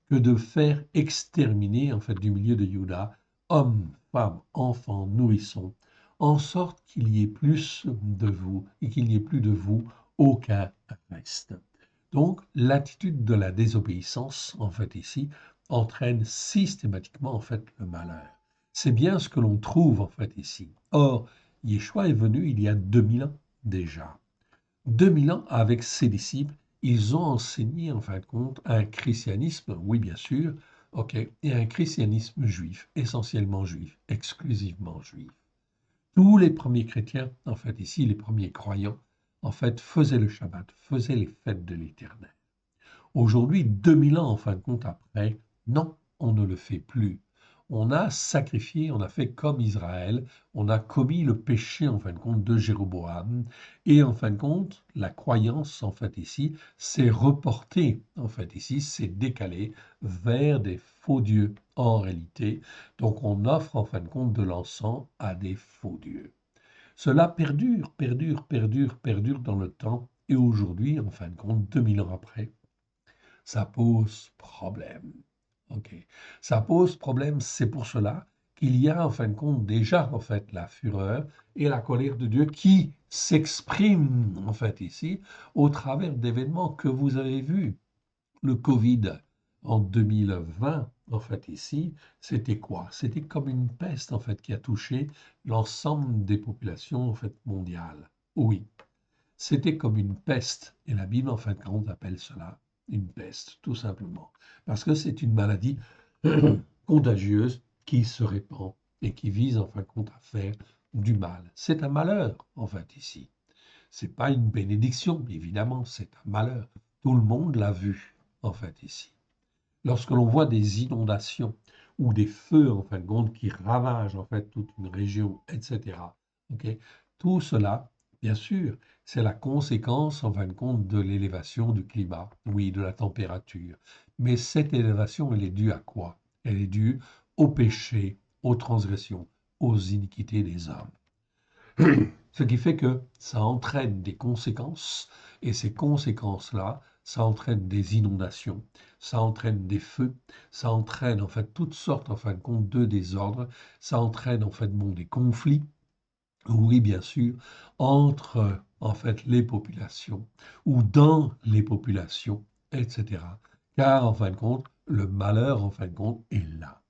que de faire exterminer en fait du milieu de Juda hommes, femmes, enfants, nourrissons, en sorte qu'il y ait plus de vous et qu'il n'y ait plus de vous aucun reste. Donc l'attitude de la désobéissance en fait ici entraîne systématiquement en fait le malheur. C'est bien ce que l'on trouve en fait ici. Or, Yeshua est venu il y a 2000 ans déjà. 2000 ans avec ses disciples, ils ont enseigné en fin de compte un christianisme, oui bien sûr, ok, et un christianisme juif, essentiellement juif, exclusivement juif. Tous les premiers chrétiens, en fait ici, les premiers croyants, en fait, faisaient le Shabbat, faisaient les fêtes de l'Éternel. Aujourd'hui, 2000 ans en fin de compte après, non, on ne le fait plus. On a sacrifié, on a fait comme Israël, on a commis le péché en fin de compte de Jéroboam, et en fin de compte, la croyance en fait ici s'est reportée, en fait ici, s'est décalée vers des faux dieux en réalité. Donc on offre en fin de compte de l'encens à des faux dieux. Cela perdure, perdure, perdure, perdure dans le temps, et aujourd'hui, en fin de compte, 2000 ans après, ça pose problème. Ok. Ça pose problème, c'est pour cela qu'il y a en fin de compte déjà en fait la fureur et la colère de Dieu qui s'expriment en fait ici au travers d'événements que vous avez vus. Le Covid en 2020 en fait ici, c'était quoi? C'était comme une peste en fait qui a touché l'ensemble des populations en fait mondiales. Oui, c'était comme une peste. Et la Bible, en fin de compte, appelle cela une peste, tout simplement. Parce que c'est une maladie contagieuse qui se répand et qui vise, en fin de compte, à faire du mal. C'est un malheur, en fait, ici. C'est pas une bénédiction, évidemment, c'est un malheur. Tout le monde l'a vu, en fait, ici. Lorsque l'on voit des inondations ou des feux, en fin de compte, qui ravagent, en fait, toute une région, etc., ok, tout cela, bien sûr, c'est la conséquence, en fin de compte, de l'élévation du climat, oui, de la température. Mais cette élévation, elle est due à quoi? Elle est due au péché, aux transgressions, aux iniquités des hommes. Ce qui fait que ça entraîne des conséquences, et ces conséquences-là, ça entraîne des inondations, ça entraîne des feux, ça entraîne en fait toutes sortes, en fin de compte, de désordres, ça entraîne en fait bon, des conflits, oui, bien sûr, entre en fait les populations ou dans les populations, etc. Car en fin de compte, le malheur en fin de compte est là.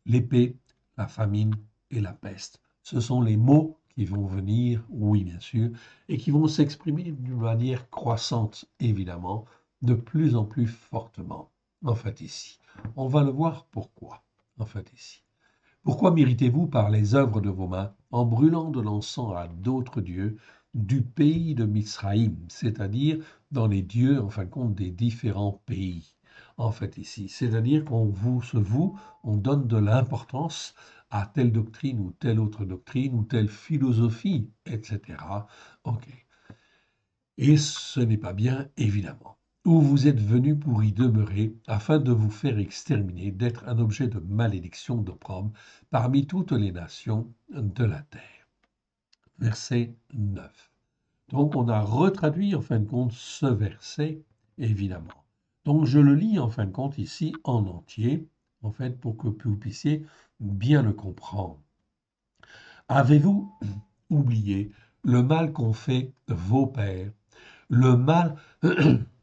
L'épée, la famine et la peste, ce sont les mots qui vont venir, oui, bien sûr, et qui vont s'exprimer d'une manière croissante, évidemment, de plus en plus fortement. En fait, ici, on va le voir pourquoi. En fait, ici. Pourquoi m'irritez-vous par les œuvres de vos mains, en brûlant de l'encens à d'autres dieux du pays de Misraïm, c'est-à-dire dans les dieux, en fin de compte, des différents pays, en fait, ici. C'est-à-dire qu'on voue, on donne de l'importance à telle doctrine ou telle autre doctrine ou telle philosophie, etc. Ok. Et ce n'est pas bien, évidemment. Où vous êtes venu pour y demeurer, afin de vous faire exterminer, d'être un objet de malédiction, d'opprobre, parmi toutes les nations de la terre. Verset 9. Donc on a retraduit en fin de compte ce verset, évidemment. Donc je le lis en fin de compte ici en entier, en fait, pour que vous puissiez bien le comprendre. Avez-vous oublié le mal qu'ont fait vos pères, le mal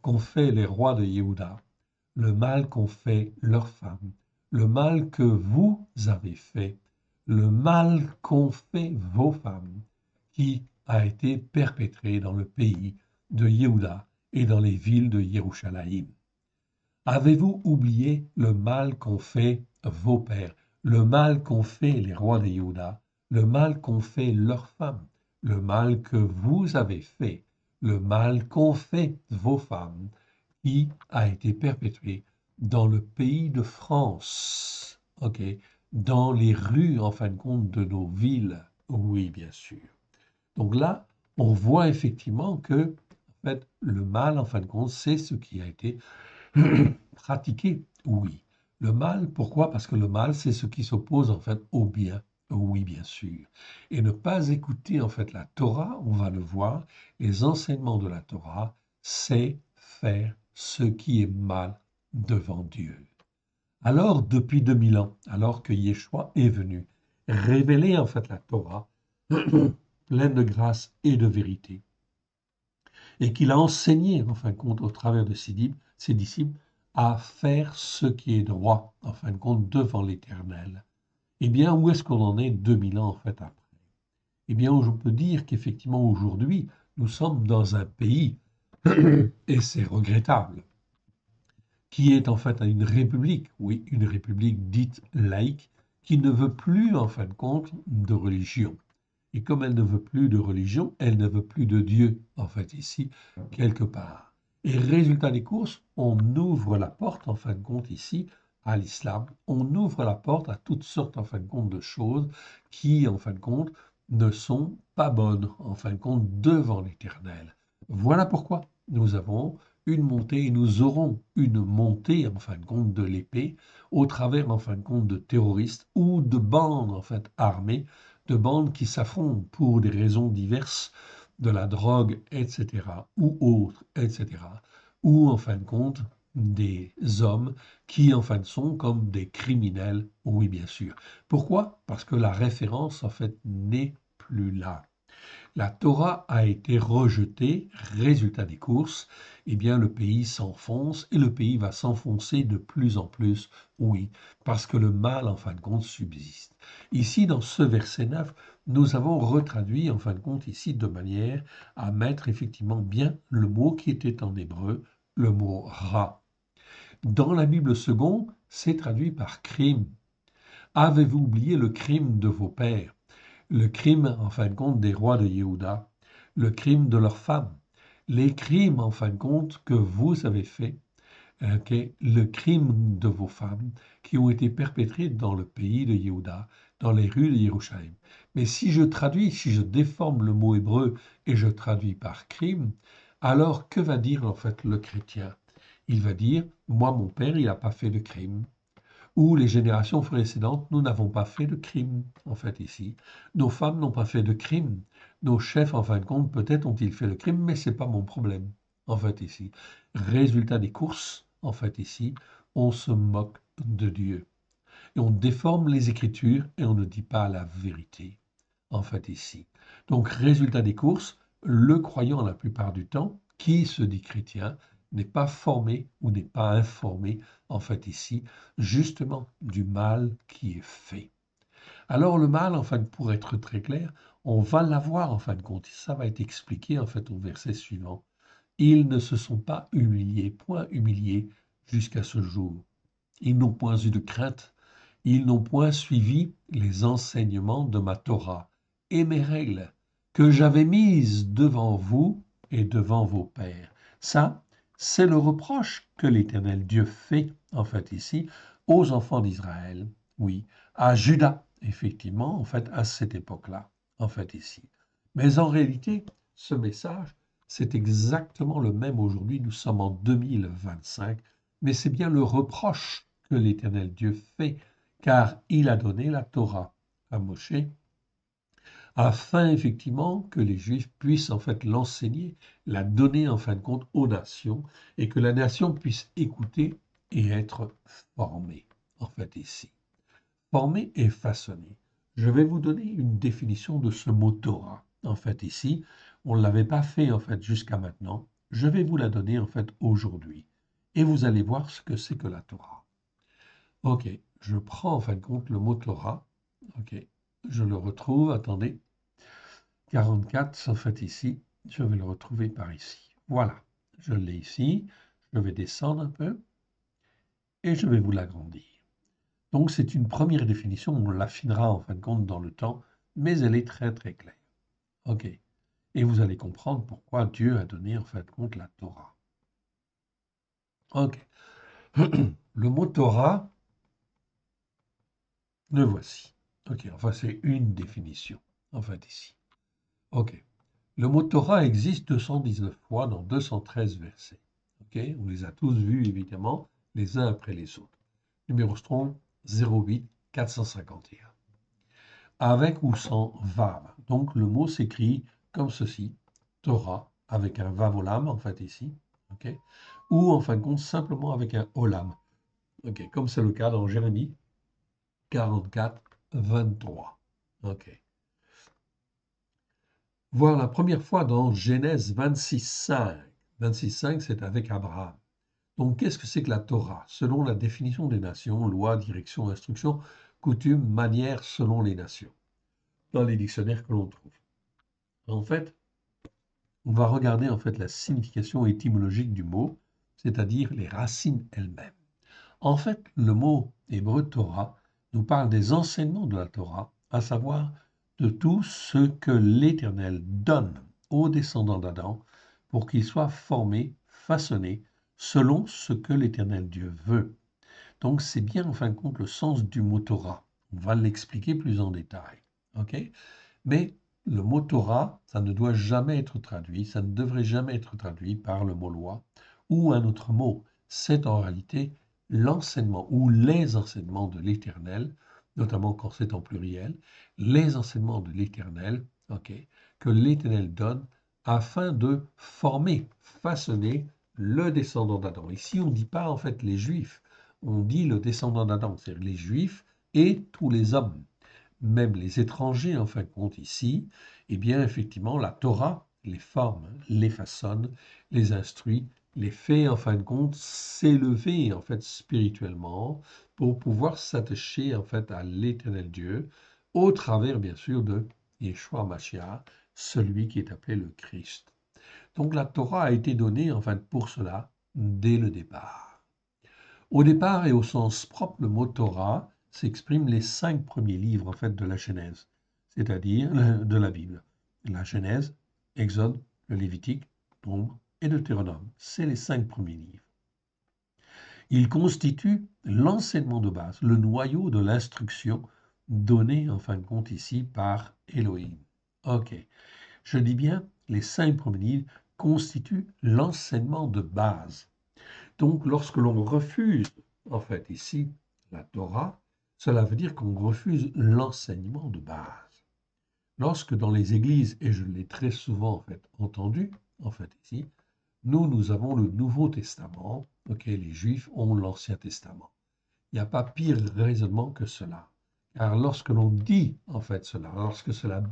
qu'ont fait les rois de Yehuda, le mal qu'ont fait leurs femmes, le mal que vous avez fait, le mal qu'ont fait vos femmes, qui a été perpétré dans le pays de Yehuda et dans les villes de Yerushalayim. Avez-vous oublié le mal qu'ont fait vos pères, le mal qu'ont fait les rois de Juda, le mal qu'ont fait leurs femmes, le mal que vous avez fait, le mal qu'ont fait vos femmes, qui a été perpétré dans le pays de France, ok, dans les rues, en fin de compte, de nos villes, oui, bien sûr. Donc là, on voit effectivement que, en fait, le mal, en fin de compte, c'est ce qui a été pratiquer, oui. Le mal, pourquoi? Parce que le mal, c'est ce qui s'oppose en fait au bien. Oui, bien sûr. Et ne pas écouter en fait la Torah, on va le voir, les enseignements de la Torah, c'est faire ce qui est mal devant Dieu. Alors, depuis 2000 ans, alors que Yeshua est venu révéler en fait la Torah, pleine de grâce et de vérité, et qu'il a enseigné, en fin de compte, au travers de ses disciples, à faire ce qui est droit, en fin de compte, devant l'Éternel. Eh bien, où est-ce qu'on en est 2000 ans, en fait, après? Eh bien, je peux dire qu'effectivement, aujourd'hui, nous sommes dans un pays, et c'est regrettable, qui est en fait une république, oui, une république dite laïque, qui ne veut plus, en fin de compte, de religion. Et comme elle ne veut plus de religion, elle ne veut plus de Dieu, en fait, ici, quelque part. Et résultat des courses, on ouvre la porte, en fin de compte, ici, à l'islam. On ouvre la porte à toutes sortes, en fin de compte, de choses qui, en fin de compte, ne sont pas bonnes, en fin de compte, devant l'Éternel. Voilà pourquoi nous avons une montée et nous aurons une montée, en fin de compte, de l'épée au travers, en fin de compte, de terroristes ou de bandes, en fait, armées, de bandes qui s'affrontent pour des raisons diverses, de la drogue, etc., ou autres, etc., ou en fin de compte, des hommes qui en fin de sont comme des criminels, oui bien sûr. Pourquoi? Parce que la référence en fait n'est plus là. La Torah a été rejetée, résultat des courses, eh bien le pays s'enfonce et le pays va s'enfoncer de plus en plus, oui, parce que le mal en fin de compte subsiste. Ici, dans ce verset 9, nous avons retraduit en fin de compte ici de manière à mettre effectivement bien le mot qui était en hébreu, le mot ra. Dans la Bible second, c'est traduit par crime. Avez-vous oublié le crime de vos pères? Le crime, en fin de compte, des rois de Yehuda, le crime de leurs femmes, les crimes, en fin de compte, que vous avez faits, le crime de vos femmes qui ont été perpétrés dans le pays de Yehuda, dans les rues de Yerushalayim. Mais si je traduis, si je déforme le mot hébreu et je traduis par crime, alors que va dire en fait le chrétien? Il va dire, moi mon père, il n'a pas fait de crime, ou les générations précédentes, nous n'avons pas fait de crime, en fait, ici. Nos femmes n'ont pas fait de crime. Nos chefs, en fin de compte, peut-être ont-ils fait le crime, mais ce n'est pas mon problème, en fait, ici. Résultat des courses, en fait, ici, on se moque de Dieu. Et on déforme les Écritures et on ne dit pas la vérité, en fait, ici. Donc, résultat des courses, le croyant, la plupart du temps, qui se dit chrétien, n'est pas formé ou n'est pas informé, en fait, ici, justement, du mal qui est fait. Alors, le mal, en fait, pour être très clair, on va l'avoir, en fin de compte. Ça va être expliqué, en fait, au verset suivant. Ils ne se sont pas humiliés, point humiliés, jusqu'à ce jour. Ils n'ont point eu de crainte. Ils n'ont point suivi les enseignements de ma Torah et mes règles que j'avais mises devant vous et devant vos pères. Ça, c'est le reproche que l'Éternel Dieu fait, en fait, ici, aux enfants d'Israël. Oui, à Juda, effectivement, en fait, à cette époque-là, en fait, ici. Mais en réalité, ce message, c'est exactement le même aujourd'hui. Nous sommes en 2025, mais c'est bien le reproche que l'Éternel Dieu fait, car il a donné la Torah à Moshe, afin effectivement que les Juifs puissent en fait l'enseigner, la donner en fin de compte aux nations, et que la nation puisse écouter et être formée, en fait ici. Formée et façonnée. Je vais vous donner une définition de ce mot Torah, en fait ici. On ne l'avait pas fait en fait jusqu'à maintenant. Je vais vous la donner en fait aujourd'hui. Et vous allez voir ce que c'est que la Torah. Ok, je prends en fin de compte le mot Torah. Ok, je le retrouve, attendez. 44, en fait ici, je vais le retrouver par ici. Voilà. je l'ai ici, je vais descendre un peu et je vais vous l'agrandir. Donc c'est une première définition, on l'affinera en fin de compte dans le temps, mais elle est très très claire. OK. Et vous allez comprendre pourquoi Dieu a donné en fin de compte la Torah. OK. Le mot Torah, le voici. OK, enfin c'est une définition, en fait ici. OK. Le mot Torah existe 219 fois dans 213 versets. OK, on les a tous vus évidemment, les uns après les autres. Numéro Strong 08 451. Avec ou sans vav. Donc le mot s'écrit comme ceci, Torah, avec un vav olam en fait ici, ok, ou en fin de compte simplement avec un olam, ok, comme c'est le cas dans Jérémie 44, 23. Ok. Voir la première fois dans Genèse 26, 5. 26, 5, c'est avec Abraham. Donc qu'est-ce que c'est que la Torah? Selon la définition des nations, loi, direction, instruction, coutume, manière selon les nations, dans les dictionnaires que l'on trouve. En fait, on va regarder en fait la signification étymologique du mot, c'est-à-dire les racines elles-mêmes. En fait, le mot hébreu Torah nous parle des enseignements de la Torah, à savoir de tout ce que l'Éternel donne aux descendants d'Adam pour qu'ils soient formés, façonnés, selon ce que l'Éternel Dieu veut. Donc c'est bien en fin de compte le sens du mot Torah. On va l'expliquer plus en détail. Ok? Mais le mot Torah, ça ne doit jamais être traduit, ça ne devrait jamais être traduit par le mot loi ou un autre mot. C'est en réalité l'enseignement ou les enseignements de l'Éternel, notamment quand c'est en pluriel, les enseignements de l'Éternel, ok, que l'Éternel donne afin de former, façonner le descendant d'Adam. Ici, on ne dit pas en fait les Juifs, on dit le descendant d'Adam, c'est-à-dire les Juifs et tous les hommes, même les étrangers en fin de compte ici, eh bien effectivement la Torah les forme, les façonne, les instruit, les fait en fin de compte s'élever en fait spirituellement pour pouvoir s'attacher en fait à l'Éternel Dieu au travers bien sûr de Yeshua Mashiach, celui qui est appelé le Christ. Donc la Torah a été donnée en fait pour cela dès le départ. Au départ et au sens propre, le mot Torah s'exprime les 5 premiers livres en fait de la Genèse, c'est-à-dire de la Bible. La Genèse, Exode, le Lévitique, Nombre et Deutéronome. C'est les 5 premiers livres. Ils constituent l'enseignement de base, le noyau de l'instruction donnée en fin de compte ici par Elohim. Ok, je dis bien les 5 premiers livres constituent l'enseignement de base. Donc, lorsque l'on refuse, en fait, ici, la Torah, cela veut dire qu'on refuse l'enseignement de base. Lorsque dans les églises, et je l'ai très souvent en fait entendu, en fait ici, nous avons le Nouveau Testament, ok, les Juifs ont l'Ancien Testament. Il n'y a pas pire raisonnement que cela. Car lorsque l'on dit en fait cela, lorsque cela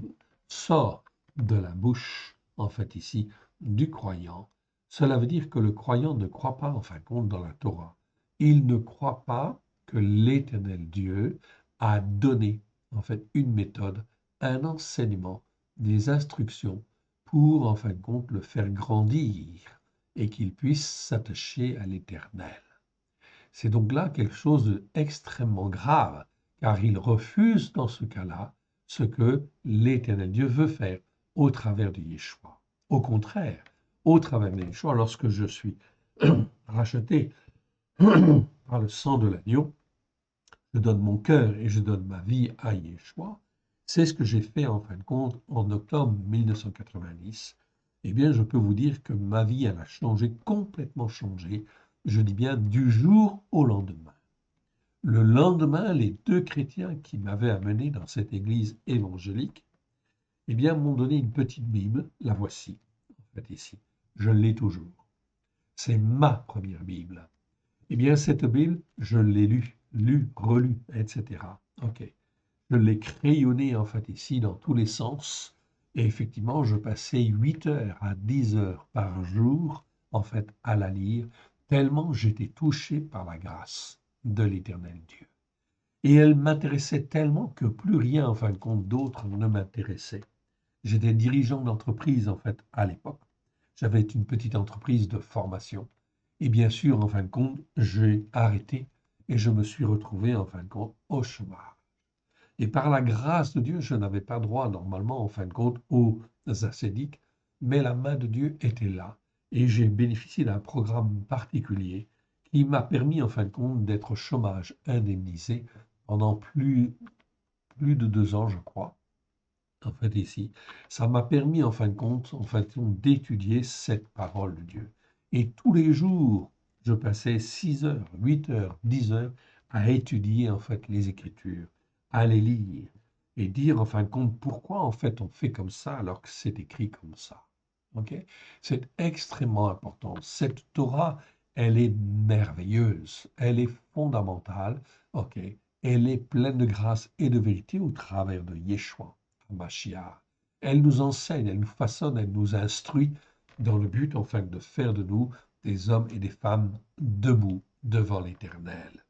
sort de la bouche, en fait ici, du croyant, cela veut dire que le croyant ne croit pas en fin de compte dans la Torah. Il ne croit pas que l'Éternel Dieu a donné en fait une méthode, un enseignement, des instructions pour en fin de compte le faire grandir et qu'il puisse s'attacher à l'Éternel. C'est donc là quelque chose d'extrêmement grave, car il refuse dans ce cas-là ce que l'Éternel Dieu veut faire au travers de Yeshua. Au contraire, au travers de Yeshua, lorsque je suis racheté par le sang de l'agneau, je donne mon cœur et je donne ma vie à Yeshua. C'est ce que j'ai fait en fin de compte en octobre 1990. Eh bien, je peux vous dire que ma vie, elle a changé, complètement changé. Je dis bien du jour au lendemain. Le lendemain, les 2 chrétiens qui m'avaient amené dans cette église évangélique, eh bien, m'ont donné une petite Bible. La voici, en fait, ici. Je l'ai toujours. C'est ma première Bible. Eh bien, cette Bible, je l'ai lue, relue, etc. OK. Je l'ai crayonnée, en fait, ici, dans tous les sens. Et effectivement, je passais 8 heures à 10 heures par jour, en fait, à la lire, tellement j'étais touché par la grâce de l'Éternel Dieu. Et elle m'intéressait tellement que plus rien, en fin de compte, d'autre ne m'intéressait. J'étais dirigeant d'entreprise, en fait, à l'époque. j'avais une petite entreprise de formation. Et bien sûr, en fin de compte, j'ai arrêté et je me suis retrouvé, en fin de compte, au chômage. Et par la grâce de Dieu, je n'avais pas droit normalement, en fin de compte, aux ascédiques, mais la main de Dieu était là. Et j'ai bénéficié d'un programme particulier qui m'a permis, en fin de compte, d'être au chômage indemnisé pendant plus de 2 ans, je crois, en fait, ici. Ça m'a permis, en fin de compte, d'étudier cette parole de Dieu. Et tous les jours, je passais 6 heures, 8 heures, 10 heures à étudier, en fait, les Écritures, à les lire et dire, en fin de compte, pourquoi, en fait, on fait comme ça alors que c'est écrit comme ça. OK? C'est extrêmement important. Cette Torah, elle est merveilleuse, elle est fondamentale, OK? Elle est pleine de grâce et de vérité au travers de Yeshua. Mashiach. Elle nous enseigne, elle nous façonne, elle nous instruit dans le but, enfin, de faire de nous des hommes et des femmes debout devant l'Éternel.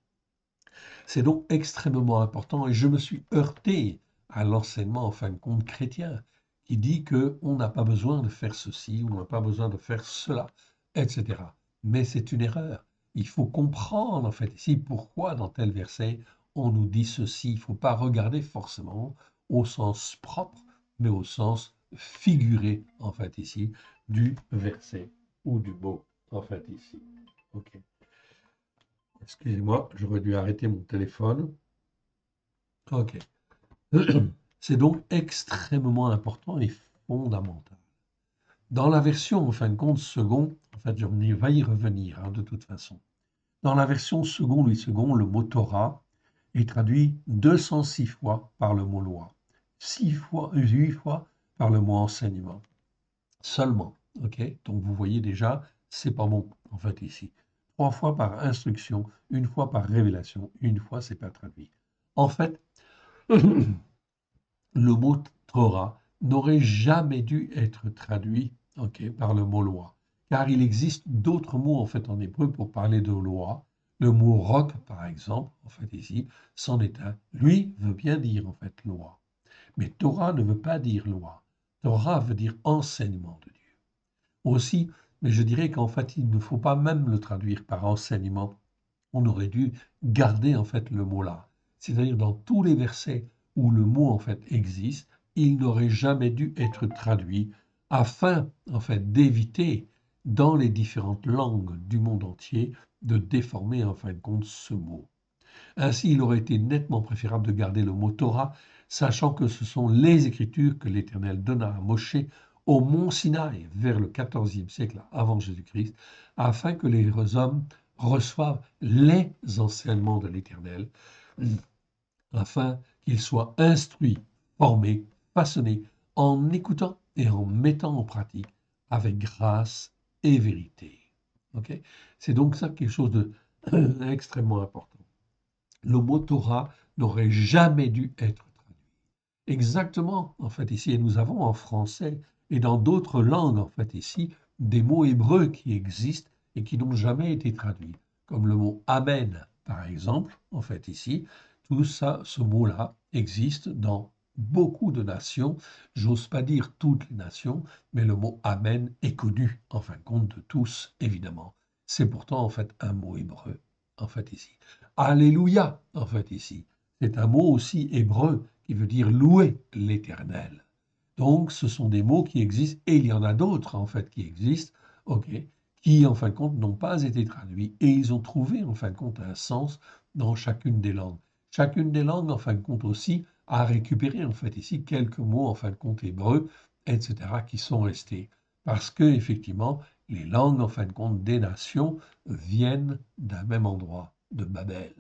C'est donc extrêmement important et je me suis heurté à l'enseignement, en fin de compte, chrétien, qui dit qu'on n'a pas besoin de faire ceci, on n'a pas besoin de faire cela, etc. Mais c'est une erreur. Il faut comprendre, en fait, ici, pourquoi dans tel verset, on nous dit ceci. Il ne faut pas regarder forcément au sens propre, mais au sens figuré, en fait, ici, du verset ou du mot, en fait, ici. OK. Excusez-moi, j'aurais dû arrêter mon téléphone. OK. C'est donc extrêmement important et fondamental. Dans la version, en fin de compte, second, en fait, je vais y revenir, hein, de toute façon. Dans la version second, Louis II, le mot Torah est traduit 206 fois par le mot loi, 8 fois par le mot enseignement. Seulement, ok? Donc vous voyez déjà, c'est pas bon, en fait, ici. 3 fois par instruction, 1 fois par révélation, 1 fois, c'est pas traduit. En fait, le mot Torah n'aurait jamais dû être traduit, ok, par le mot loi, car il existe d'autres mots en fait en hébreu pour parler de loi. Le mot roc, par exemple, en fait ici, c'en est un. Lui veut bien dire en fait loi, mais Torah ne veut pas dire loi. Torah veut dire enseignement de Dieu. Aussi, mais je dirais qu'en fait, il ne faut pas même le traduire par enseignement. On aurait dû garder en fait le mot là. C'est-à-dire dans tous les versets où le mot en fait existe, il n'aurait jamais dû être traduit afin en fait d'éviter dans les différentes langues du monde entier de déformer en fin de compte ce mot. Ainsi, il aurait été nettement préférable de garder le mot Torah, sachant que ce sont les Écritures que l'Éternel donna à Moshe au mont Sinaï vers le XIVe siècle avant Jésus-Christ, afin que les hommes reçoivent les enseignements de l'Éternel, afin qu'ils soient instruits, formés, façonnés, en écoutant et en mettant en pratique avec grâce et vérité. Ok. C'est donc ça quelque chose d'extrêmement important. Le mot Torah n'aurait jamais dû être traduit. Exactement, en fait, ici, et nous avons en français et dans d'autres langues, en fait, ici, des mots hébreux qui existent et qui n'ont jamais été traduits, comme le mot Amen, par exemple, en fait, ici, tout ça, ce mot-là existe dans beaucoup de nations, j'ose pas dire toutes les nations, mais le mot Amen est connu, en fin de compte, de tous, évidemment. C'est pourtant, en fait, un mot hébreu, en fait, ici. Alléluia, en fait, ici. C'est un mot aussi hébreu qui veut dire louer l'Éternel. Donc, ce sont des mots qui existent, et il y en a d'autres, en fait, qui existent, ok, qui, en fin de compte, n'ont pas été traduits, et ils ont trouvé, en fin de compte, un sens dans chacune des langues. Chacune des langues, en fin de compte, aussi, a récupéré, en fait, ici, quelques mots, en fin de compte, hébreux, etc., qui sont restés. Parce que, effectivement, les langues, en fin de compte, des nations viennent d'un même endroit, de Babel.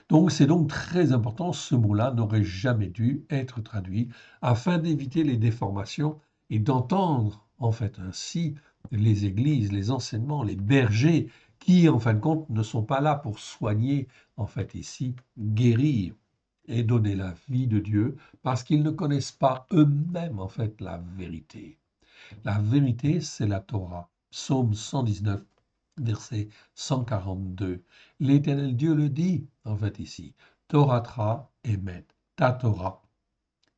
Donc c'est donc très important, ce mot-là n'aurait jamais dû être traduit afin d'éviter les déformations et d'entendre en fait ainsi les églises, les enseignements, les bergers qui en fin de compte ne sont pas là pour soigner en fait ici, guérir et donner la vie de Dieu parce qu'ils ne connaissent pas eux-mêmes en fait la vérité. La vérité, c'est la Torah. Psaume 119, verset 142. L'Éternel Dieu le dit, en fait ici, Torah Emet, ta Torah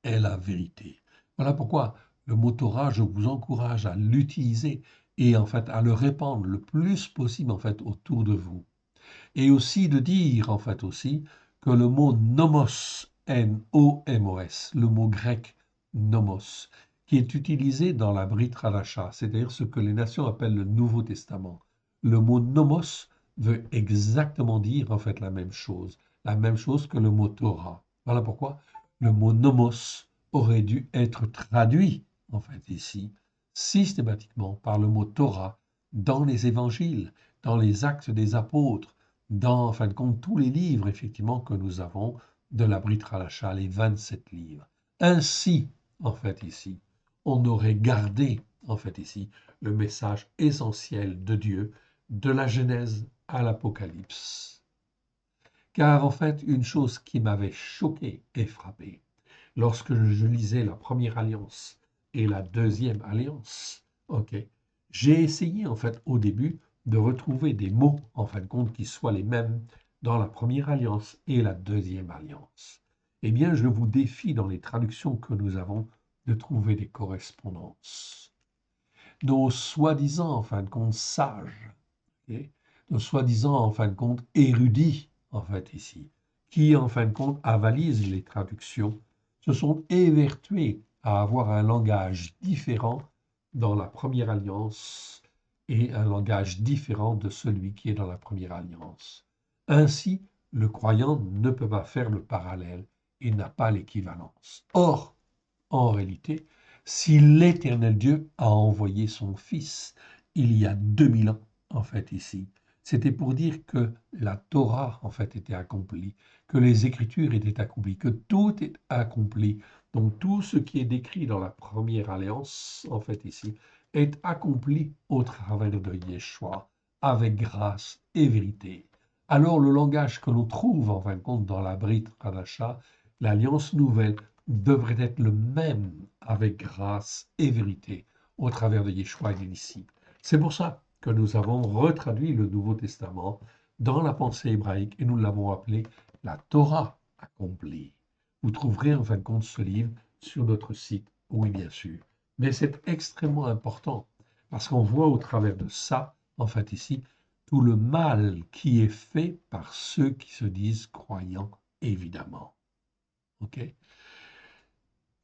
est la vérité. Voilà pourquoi Le mot Torah, je vous encourage à l'utiliser et en fait à le répandre le plus possible en fait autour de vous. Et aussi de dire en fait aussi que le mot nomos, N-O-M-O-S, le mot grec nomos, qui est utilisé dans la Brit Hadasha, c'est-à-dire ce que les nations appellent le Nouveau Testament. Le mot nomos veut exactement dire en fait la même chose que le mot Torah. Voilà pourquoi le mot nomos aurait dû être traduit en fait ici systématiquement par le mot Torah dans les évangiles, dans les actes des apôtres, dans, en fin de compte, tous les livres, effectivement, que nous avons de la Brit Hadasha, les 27 livres. Ainsi, en fait, ici, on aurait gardé, en fait, ici, le message essentiel de Dieu, de la Genèse à l'Apocalypse. Car, en fait, une chose qui m'avait choqué et frappé, lorsque je lisais la première alliance et la deuxième alliance, ok, j'ai essayé, en fait, au début, de retrouver des mots, en fin de compte, qui soient les mêmes dans la première alliance et la deuxième alliance. Eh bien, je vous défie dans les traductions que nous avons de trouver des correspondances. Nos soi-disant, en fin de compte, sages, ok, nos soi-disant, en fin de compte, érudits, en fait, ici, qui, en fin de compte, avalisent les traductions, se sont évertués à avoir un langage différent dans la première alliance et un langage différent de celui qui est dans la première alliance. Ainsi, le croyant ne peut pas faire le parallèle et n'a pas l'équivalence. Or, en réalité, si l'Éternel Dieu a envoyé son Fils il y a 2000 ans, en fait, ici, c'était pour dire que la Torah, en fait, était accomplie, que les Écritures étaient accomplies, que tout est accompli. Donc, tout ce qui est décrit dans la première alliance, en fait, ici, est accompli au travers de Yeshua, avec grâce et vérité. Alors, le langage que l'on trouve, en fin de compte, dans la Brit Hadasha, l'Alliance nouvelle, devrait être le même avec grâce et vérité au travers de Yeshua et des disciples. C'est pour ça que nous avons retraduit le Nouveau Testament dans la pensée hébraïque et nous l'avons appelé la Torah accomplie. Vous trouverez en fin de compte ce livre sur notre site, oui bien sûr. Mais c'est extrêmement important parce qu'on voit au travers de ça, en fait ici, tout le mal qui est fait par ceux qui se disent croyants, évidemment. OK?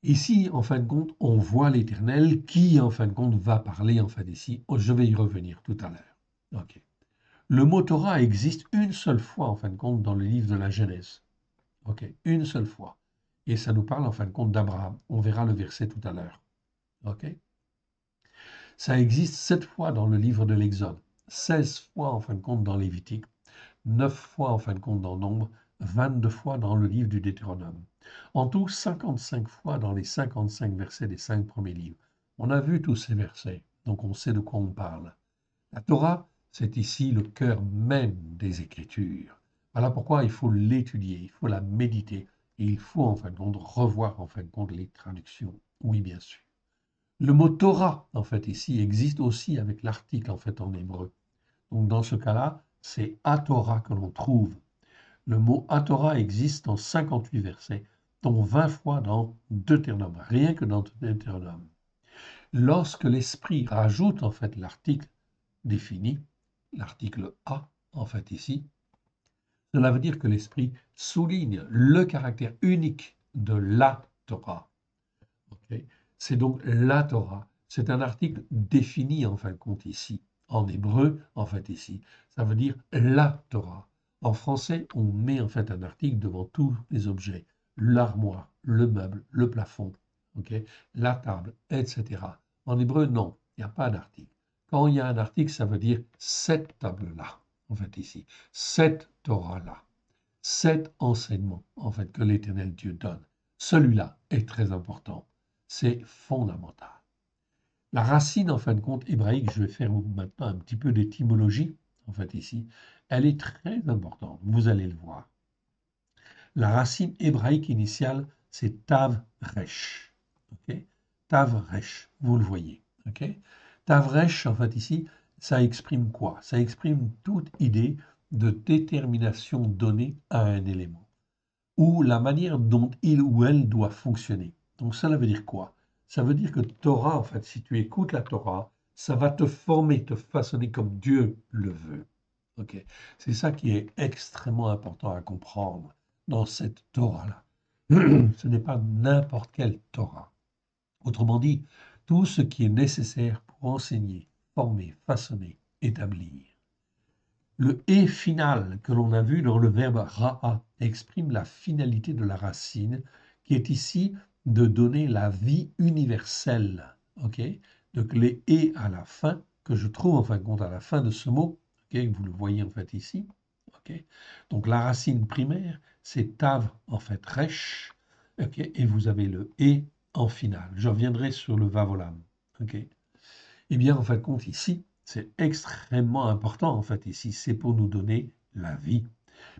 Ici, en fin de compte, on voit l'Éternel qui, en fin de compte, va parler, en fait, ici. Oh, je vais y revenir tout à l'heure. OK. Le mot Torah existe une seule fois, en fin de compte, dans le livre de la Genèse. OK. Une seule fois. Et ça nous parle, en fin de compte, d'Abraham. On verra le verset tout à l'heure. OK. Ça existe 7 fois dans le livre de l'Exode, 16 fois, en fin de compte, dans Lévitique, 9 fois, en fin de compte, dans Nombre, 22 fois dans le livre du Deutéronome. En tout, 55 fois dans les 55 versets des 5 premiers livres. On a vu tous ces versets, donc on sait de quoi on parle. La Torah, c'est ici le cœur même des Écritures. Voilà pourquoi il faut l'étudier, il faut la méditer, et il faut en fin de compte revoir en fin de compte les traductions. Oui, bien sûr. Le mot Torah, en fait, ici, existe aussi avec l'article en fait en hébreu. Donc dans ce cas-là, c'est Torah que l'on trouve. Le mot Torah existe dans 58 versets, dont 20 fois dans Deutéronome, rien que dans Deutéronome. Lorsque l'Esprit rajoute en fait l'article défini, l'article A, en fait ici, cela veut dire que l'Esprit souligne le caractère unique de la Torah. Okay. C'est donc la Torah. C'est un article défini en fin de compte ici. En hébreu, en fait ici, ça veut dire la Torah. En français, on met en fait un article devant tous les objets. L'armoire, le meuble, le plafond, okay, la table, etc. En hébreu, non, il n'y a pas d'article. Quand il y a un article, ça veut dire cette table-là, en fait ici, cette Torah-là, cet enseignement, en fait, que l'Éternel Dieu donne. Celui-là est très important. C'est fondamental. La racine, en fin de compte, hébraïque, je vais faire maintenant un petit peu d'étymologie, en fait, ici, elle est très importante, vous allez le voir. La racine hébraïque initiale, c'est Tav Resh. Okay. Tav Resh, vous le voyez. Okay. Tav Resh, en fait, ici, ça exprime quoi? Ça exprime toute idée de détermination donnée à un élément, ou la manière dont il ou elle doit fonctionner. Donc, cela veut dire quoi? Ça veut dire que Torah, en fait, si tu écoutes la Torah, ça va te former, te façonner comme Dieu le veut. Ok. C'est ça qui est extrêmement important à comprendre dans cette Torah-là. Ce n'est pas n'importe quelle Torah. Autrement dit, tout ce qui est nécessaire pour enseigner, former, façonner, établir. Le et final que l'on a vu dans le verbe ra'a exprime la finalité de la racine qui est ici de donner la vie universelle. Ok. Donc les et à la fin, que je trouve en fin de compte à la fin de ce mot, ok, vous le voyez en fait ici. Ok. Donc la racine primaire, c'est tav en fait resh, ok, et vous avez le et en finale. Je reviendrai sur le vavolam. Ok. Eh bien, en fin de compte, ici, c'est extrêmement important, en fait, ici, c'est pour nous donner la vie.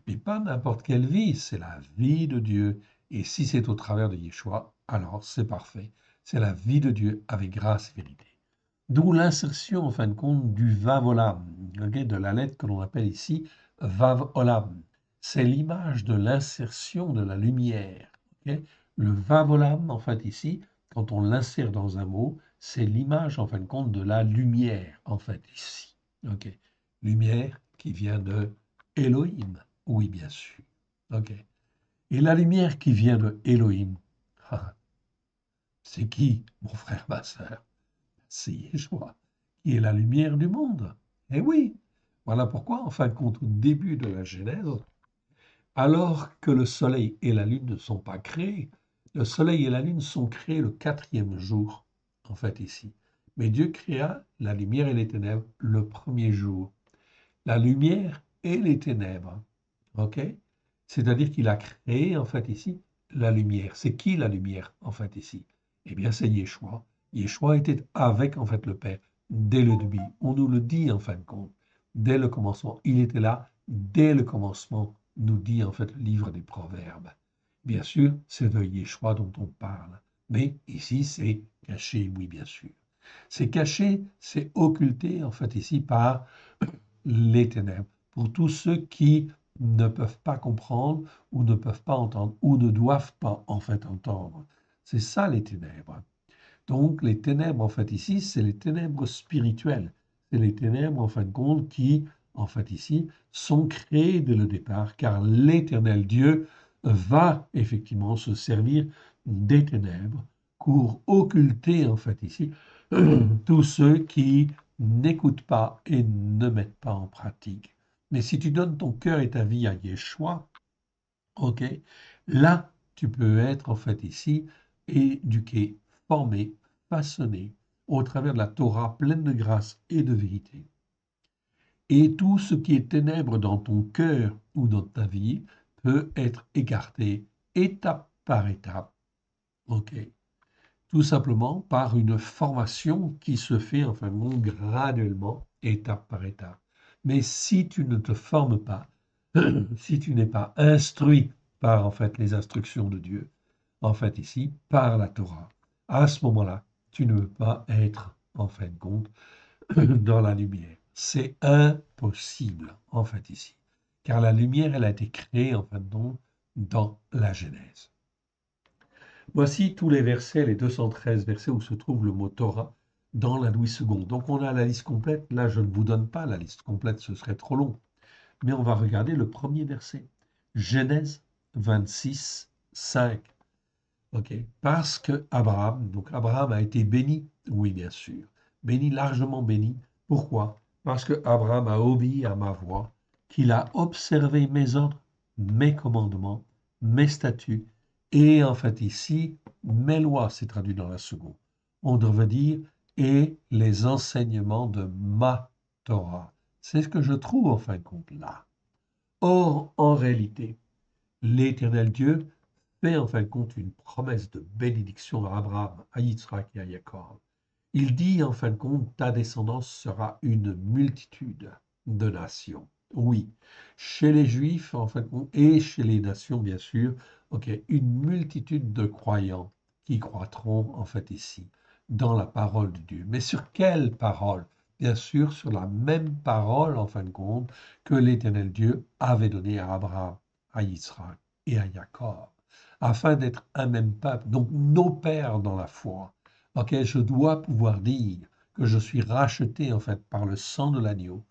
Mais pas n'importe quelle vie, c'est la vie de Dieu. Et si c'est au travers de Yeshua, alors c'est parfait. C'est la vie de Dieu avec grâce et vérité. D'où l'insertion, en fin de compte, du Vav Olam, ok, de la lettre que l'on appelle ici Vav Olam. C'est l'image de l'insertion de la lumière. Ok. Le Vav Olam, en fait, ici, quand on l'insère dans un mot, c'est l'image, en fin de compte, de la lumière, en fait, ici. Ok. Lumière qui vient de Elohim. Oui, bien sûr. Ok. Et la lumière qui vient de Elohim, c'est qui, mon frère, ma sœur? C'est Yeshua, qui est la lumière du monde. Eh oui, voilà pourquoi, en fin de compte, au début de la Genèse, alors que le soleil et la lune ne sont pas créés, le soleil et la lune sont créés le quatrième jour, en fait, ici. Mais Dieu créa la lumière et les ténèbres le premier jour. La lumière et les ténèbres, ok? C'est-à-dire qu'il a créé, en fait, ici, la lumière. C'est qui la lumière, en fait, ici? Eh bien, c'est Yeshua. Yeshua était avec, en fait, le Père dès le début. On nous le dit, en fin de compte, dès le commencement. Il était là dès le commencement, nous dit, en fait, le livre des Proverbes. Bien sûr, c'est de Yeshua dont on parle. Mais ici, c'est caché, oui, bien sûr. C'est caché, c'est occulté, en fait, ici, par les ténèbres. Pour tous ceux qui ne peuvent pas comprendre ou ne peuvent pas entendre ou ne doivent pas en fait entendre. C'est ça les ténèbres. Donc les ténèbres en fait ici, c'est les ténèbres spirituelles. C'est les ténèbres en fin de compte qui en fait ici sont créées dès le départ car l'éternel Dieu va effectivement se servir des ténèbres pour occulter en fait ici tous ceux qui n'écoutent pas et ne mettent pas en pratique. Mais si tu donnes ton cœur et ta vie à Yeshua, ok, là, tu peux être en fait ici éduqué, formé, façonné au travers de la Torah pleine de grâce et de vérité. Et tout ce qui est ténèbres dans ton cœur ou dans ta vie peut être écarté étape par étape, ok, tout simplement par une formation qui se fait, enfin bon, graduellement, étape par étape. Mais si tu ne te formes pas, si tu n'es pas instruit par en fait les instructions de Dieu, en fait ici, par la Torah, à ce moment-là, tu ne peux pas être en fin de compte dans la lumière. C'est impossible en fait ici, car la lumière, elle a été créée en fin de compte dans la Genèse. Voici tous les versets, les 213 versets où se trouve le mot Torah dans la Louis II. Donc on a la liste complète. Là, je ne vous donne pas la liste complète, ce serait trop long. Mais on va regarder le premier verset. Genèse 26, 5. OK. Parce que Abraham, donc Abraham a été béni, oui bien sûr, béni, largement béni. Pourquoi? Parce que Abraham a obéi à ma voix, qu'il a observé mes ordres, mes commandements, mes statuts, et en fait ici, mes lois, c'est traduit dans la seconde. On devrait dire, et les enseignements de ma Torah. C'est ce que je trouve en fin de compte là. Or, en réalité, l'Éternel Dieu fait en fin de compte une promesse de bénédiction à Abraham, à Yitzhak et à Jacob. Il dit en fin de compte, ta descendance sera une multitude de nations. Oui, chez les Juifs en fin de compte, et chez les nations bien sûr, ok, une multitude de croyants qui croîtront en fait ici dans la parole de Dieu. Mais sur quelle parole? Bien sûr, sur la même parole en fin de compte que l'Éternel Dieu avait donnée à Abraham, à Israël et à Jacob, afin d'être un même peuple, donc nos pères dans la foi. Ok, je dois pouvoir dire que je suis racheté en fait par le sang de l'agneau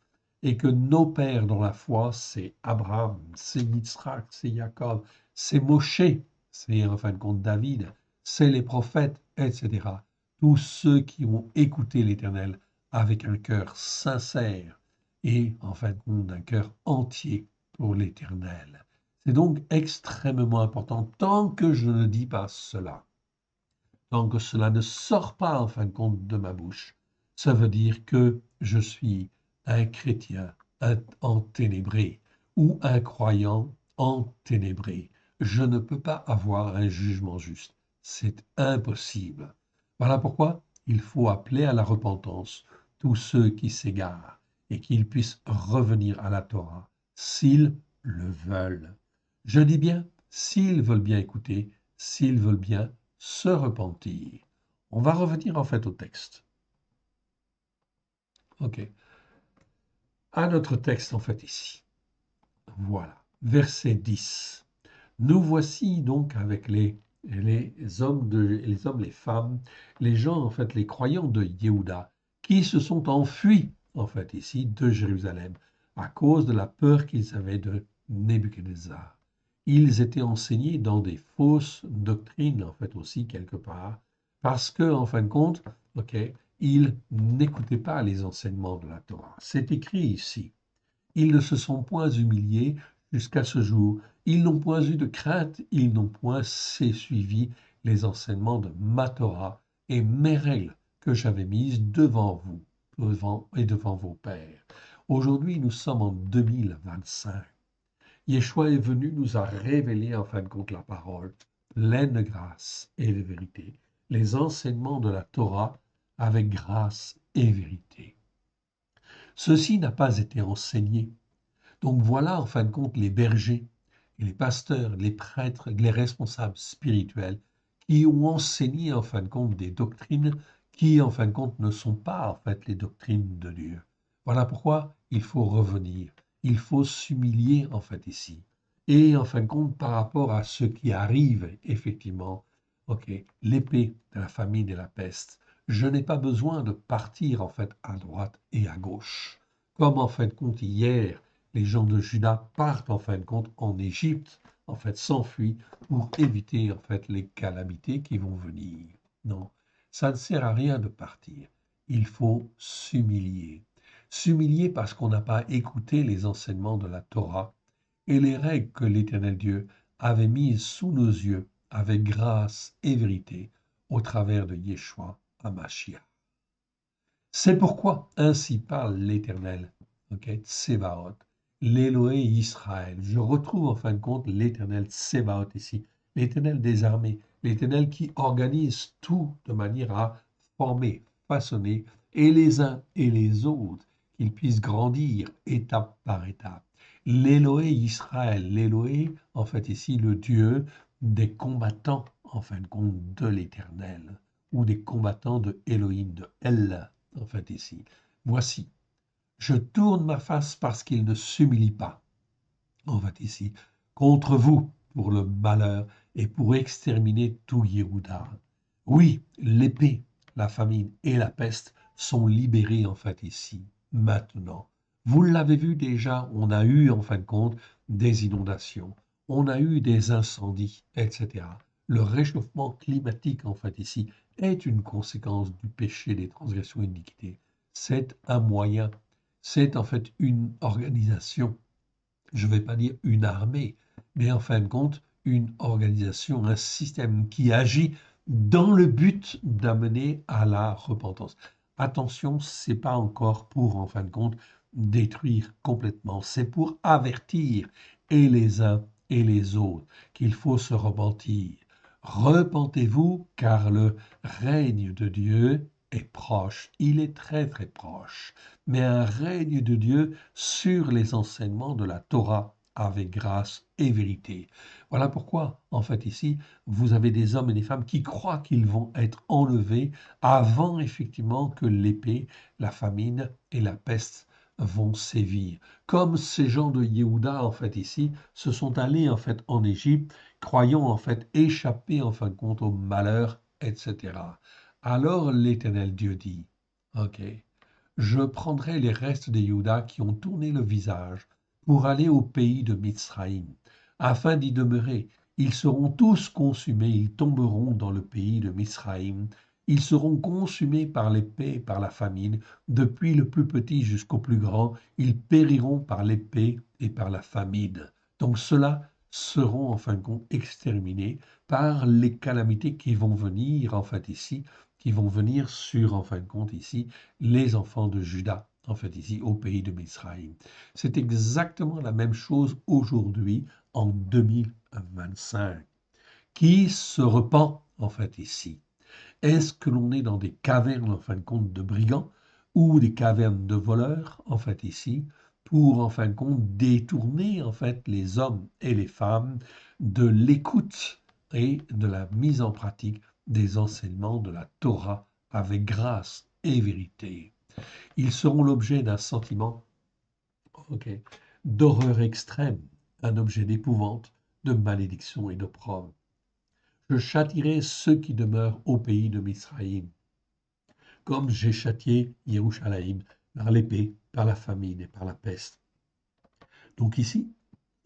et que nos pères dans la foi, c'est Abraham, c'est Yitzhak, c'est Jacob, c'est Moshe, c'est en fin de compte David, c'est les prophètes, etc. Tous ceux qui ont écouté l'Éternel avec un cœur sincère et en fin de compte un cœur entier pour l'Éternel. C'est donc extrêmement important tant que je ne dis pas cela. Tant que cela ne sort pas en fin de compte de ma bouche, ça veut dire que je suis un chrétien enténébré ou un croyant enténébré. Je ne peux pas avoir un jugement juste. C'est impossible. Voilà pourquoi il faut appeler à la repentance tous ceux qui s'égarent et qu'ils puissent revenir à la Torah s'ils le veulent. Je dis bien s'ils veulent bien écouter, s'ils veulent bien se repentir. On va revenir en fait au texte. OK. À notre texte en fait ici. Voilà. Verset 10. Nous voici donc avec les hommes, les femmes, les gens en fait, les croyants de Yehuda, qui se sont enfuis en fait ici de Jérusalem à cause de la peur qu'ils avaient de Nebuchadnezzar. Ils étaient enseignés dans des fausses doctrines en fait aussi quelque part, parce que en fin de compte, ok, ils n'écoutaient pas les enseignements de la Torah. C'est écrit ici. Ils ne se sont point humiliés jusqu'à ce jour. Ils n'ont point eu de crainte, ils n'ont point suivi les enseignements de ma Torah et mes règles que j'avais mises devant vous, devant vos pères. Aujourd'hui, nous sommes en 2025. Yeshua est venu, nous a révélé en fin de compte la parole, pleine de grâce et de vérité, les enseignements de la Torah avec grâce et vérité. Ceci n'a pas été enseigné. Donc voilà en fin de compte les bergers, et les pasteurs, les prêtres, les responsables spirituels qui ont enseigné en fin de compte des doctrines qui en fin de compte ne sont pas en fait les doctrines de Dieu. Voilà pourquoi il faut revenir, il faut s'humilier en fait ici. Et en fin de compte par rapport à ce qui arrive effectivement, ok, l'épée de la famine et la peste, je n'ai pas besoin de partir en fait à droite et à gauche. Comme en fin de compte hier, les gens de Juda partent en fin de compte en Égypte, en fait s'enfuient pour éviter en fait les calamités qui vont venir. Non, ça ne sert à rien de partir. Il faut s'humilier. S'humilier parce qu'on n'a pas écouté les enseignements de la Torah et les règles que l'Éternel Dieu avait mises sous nos yeux avec grâce et vérité au travers de Yeshua Hamashiach. C'est pourquoi ainsi parle l'Éternel, ok, Tsebaot, l'Éloé Israël. Je retrouve en fin de compte l'Éternel Tsebaot ici, l'Éternel des armées, l'Éternel qui organise tout de manière à former, façonner, et les uns et les autres, qu'ils puissent grandir étape par étape. L'Éloé Israël, l'Éloé, en fait ici, le Dieu des combattants, en fin de compte, de l'Éternel, ou des combattants de Elohim, de El en fait ici. Voici, je tourne ma face parce qu'il ne s'humilie pas, en fait ici, contre vous pour le malheur et pour exterminer tout Yehuda. Oui, l'épée, la famine et la peste sont libérées en fait ici, maintenant. Vous l'avez vu déjà, on a eu en fin de compte des inondations, on a eu des incendies, etc. Le réchauffement climatique en fait ici est une conséquence du péché, des transgressions et iniquités. C'est un moyen, c'est en fait une organisation, je ne vais pas dire une armée, mais en fin de compte, une organisation, un système qui agit dans le but d'amener à la repentance. Attention, c'est pas encore pour, en fin de compte, détruire complètement, c'est pour avertir et les uns et les autres qu'il faut se repentir. Repentez-vous, car le règne de Dieu est proche, il est très très proche, mais un règne de Dieu sur les enseignements de la Torah avec grâce et vérité. Voilà pourquoi, en fait, ici, vous avez des hommes et des femmes qui croient qu'ils vont être enlevés avant effectivement que l'épée, la famine et la peste vont sévir. Comme ces gens de Yehuda, en fait, ici, se sont allés, en fait, en Égypte, croyant, en fait, échapper, en fin de compte, au malheur, etc. Alors l'Éternel Dieu dit, ok, je prendrai les restes des Judas qui ont tourné le visage pour aller au pays de Mizraïm, afin d'y demeurer. Ils seront tous consumés, ils tomberont dans le pays de Mizraïm. Ils seront consumés par l'épée et par la famine, depuis le plus petit jusqu'au plus grand. Ils périront par l'épée et par la famine. Donc ceux-là seront en fin de compte exterminés par les calamités qui vont venir en fait ici, qui vont venir sur en fin de compte ici les enfants de Juda, en fait ici au pays de Misraïm. C'est exactement la même chose aujourd'hui en 2025. Qui se repent en fait ici? Est-ce que l'on est dans des cavernes en fin de compte de brigands ou des cavernes de voleurs en fait ici pour en fin de compte détourner en fait les hommes et les femmes de l'écoute et de la mise en pratique des enseignements de la Torah avec grâce et vérité. Ils seront l'objet d'un sentiment ok, d'horreur extrême, un objet d'épouvante, de malédiction et d'opprobre. Je châtierai ceux qui demeurent au pays de Misraïm, comme j'ai châtié Yerushalayim par l'épée, par la famine et par la peste. Donc ici,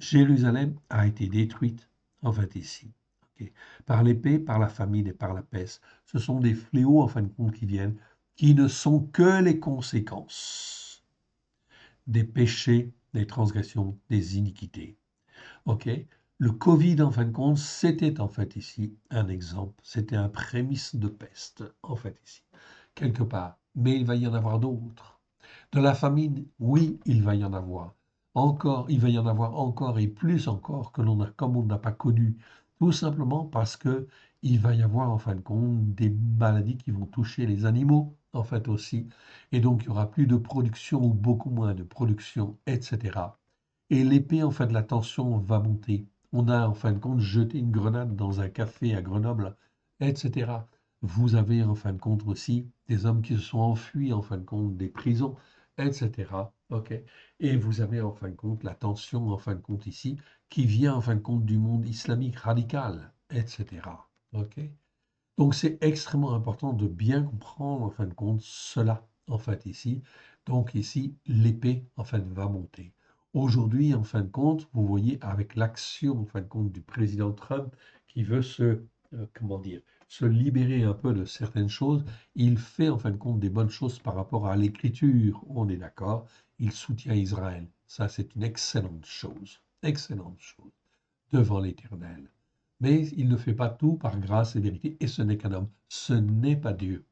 Jérusalem a été détruite, en fait ici, ok, par l'épée, par la famine et par la peste. Ce sont des fléaux, en fin de compte, qui viennent, qui ne sont que les conséquences des péchés, des transgressions, des iniquités. Ok, le Covid, en fin de compte, c'était en fait ici un exemple, c'était un prémisse de peste, en fait ici, quelque part. Mais il va y en avoir d'autres. De la famine, oui, il va y en avoir. Encore, il va y en avoir encore et plus encore que l'on a, comme on n'a pas connu. Tout simplement parce que il va y avoir, en fin de compte, des maladies qui vont toucher les animaux, en fait aussi. Et donc, il y aura plus de production ou beaucoup moins de production, etc. Et l'épée, en fait, de la tension va monter. On a, en fin de compte, jeté une grenade dans un café à Grenoble, etc. Vous avez, en fin de compte, aussi des hommes qui se sont enfuis, en fin de compte, des prisons, etc. OK. Et vous avez, en fin de compte, la tension, en fin de compte, ici, qui vient, en fin de compte, du monde islamique radical, etc. OK. Donc, c'est extrêmement important de bien comprendre, en fin de compte, cela, en fait, ici. Donc, ici, l'épée, en fait, va monter. Aujourd'hui, en fin de compte, vous voyez, avec l'action, en fin de compte, du président Trump qui veut comment dire, se libérer un peu de certaines choses, il fait, en fin de compte, des bonnes choses par rapport à l'écriture. On est d'accord, il soutient Israël. Ça, c'est une excellente chose devant l'Éternel. Mais il ne fait pas tout par grâce et vérité, et ce n'est qu'un homme, ce n'est pas Dieu.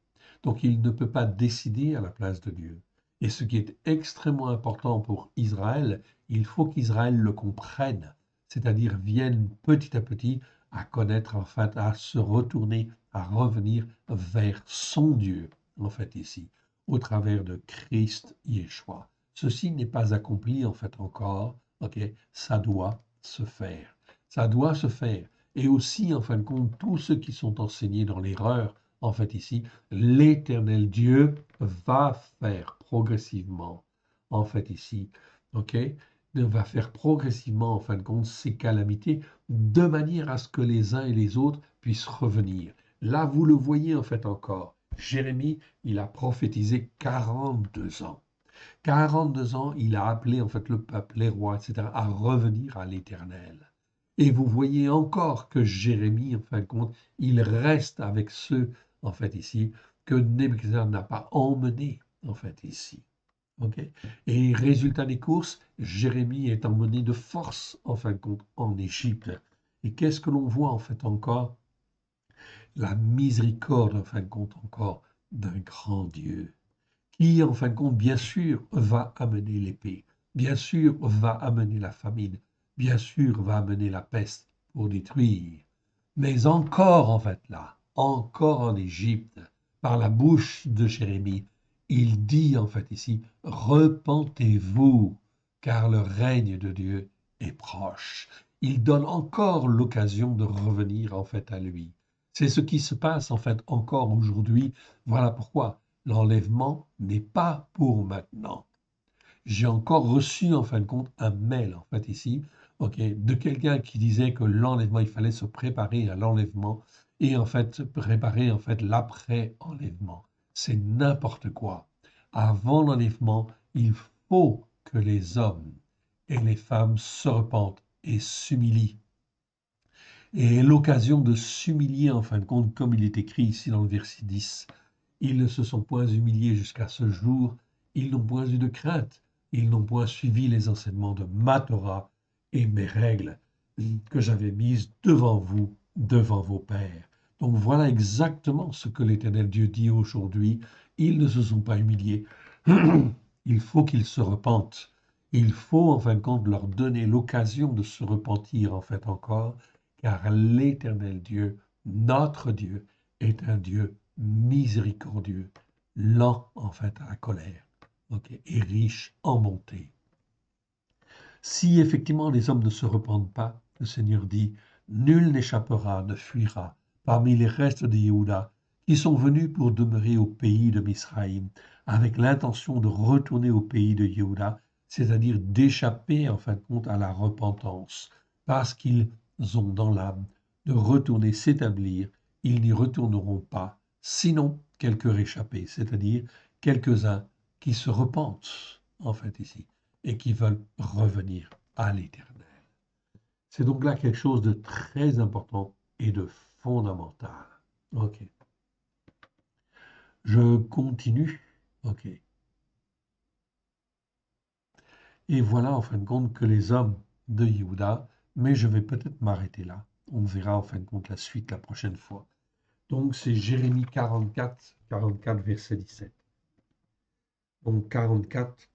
Donc il ne peut pas décider à la place de Dieu. Et ce qui est extrêmement important pour Israël, il faut qu'Israël le comprenne, c'est-à-dire vienne petit à petit à connaître, en fait, à se retourner, à revenir vers son Dieu, en fait, ici, au travers de Christ Yeshua. Ceci n'est pas accompli, en fait, encore, ok, ça doit se faire. Ça doit se faire. Et aussi, en fin de compte, tous ceux qui sont enseignés dans l'erreur, en fait ici, l'Éternel Dieu va faire progressivement, en fait ici, ok, va faire progressivement, en fin de compte, ces calamités, de manière à ce que les uns et les autres puissent revenir. Là, vous le voyez, en fait, encore. Jérémie, il a prophétisé 42 ans. 42 ans, il a appelé en fait le peuple, les rois, etc., à revenir à l'Éternel. Et vous voyez encore que Jérémie, en fin de compte, il reste avec ceux, en fait, ici, que Nebuchadnezzar n'a pas emmené, en fait, ici. Ok. Et résultat des courses, Jérémie est emmené de force, en fin de compte, en Égypte. Et qu'est-ce que l'on voit, en fait, encore? La miséricorde, en fin de compte, encore, d'un grand Dieu qui, en fin de compte, bien sûr, va amener l'épée, bien sûr, va amener la famine, bien sûr, va amener la peste pour détruire. Mais encore, en fait, là, encore en Égypte, par la bouche de Jérémie, il dit, en fait, ici, repentez-vous, car le règne de Dieu est proche. Il donne encore l'occasion de revenir, en fait, à lui. C'est ce qui se passe, en fait, encore aujourd'hui. Voilà pourquoi l'enlèvement n'est pas pour maintenant. J'ai encore reçu, en fin de compte, un mail, en fait, ici, ok, de quelqu'un qui disait que l'enlèvement, il fallait se préparer à l'enlèvement. et en fait préparer en fait l'après-enlèvement. C'est n'importe quoi. Avant l'enlèvement, il faut que les hommes et les femmes se repentent et s'humilient. Et l'occasion de s'humilier en fin de compte, comme il est écrit ici dans le verset 10, ils ne se sont point humiliés jusqu'à ce jour, ils n'ont point eu de crainte, ils n'ont point suivi les enseignements de ma Torah et mes règles que j'avais mises devant vous, devant vos pères. Donc voilà exactement ce que l'Éternel Dieu dit aujourd'hui. Ils ne se sont pas humiliés. Il faut qu'ils se repentent. Il faut en fin de compte leur donner l'occasion de se repentir en fait encore, car l'Éternel Dieu, notre Dieu, est un Dieu miséricordieux, lent en fait à la colère, okay, et riche en bonté. Si effectivement les hommes ne se repentent pas, le Seigneur dit, nul n'échappera, ne fuira parmi les restes de Yehuda qui sont venus pour demeurer au pays de Misraïm, avec l'intention de retourner au pays de Yehuda, c'est-à-dire d'échapper en fin de compte à la repentance, parce qu'ils ont dans l'âme de retourner s'établir, ils n'y retourneront pas, sinon quelques réchappés, c'est-à-dire quelques-uns qui se repentent, en fait ici, et qui veulent revenir à l'Éternel. C'est donc là quelque chose de très important et de fondamental. Ok. Je continue. Ok. Et voilà en fin de compte que les hommes de Yehuda, mais je vais peut-être m'arrêter là. On verra en fin de compte la suite la prochaine fois. Donc c'est Jérémie 44, verset 17. Donc 44,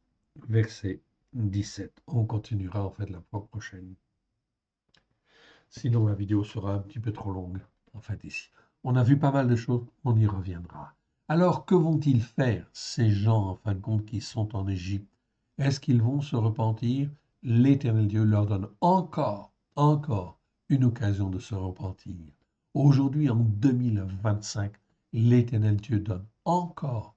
verset 17. On continuera en fait la fois prochaine. Sinon, la vidéo sera un petit peu trop longue, en fait, ici. On a vu pas mal de choses, on y reviendra. Alors, que vont-ils faire, ces gens, en fin de compte, qui sont en Égypte? Est-ce qu'ils vont se repentir? L'Éternel Dieu leur donne encore une occasion de se repentir. Aujourd'hui, en 2025, l'Éternel Dieu donne encore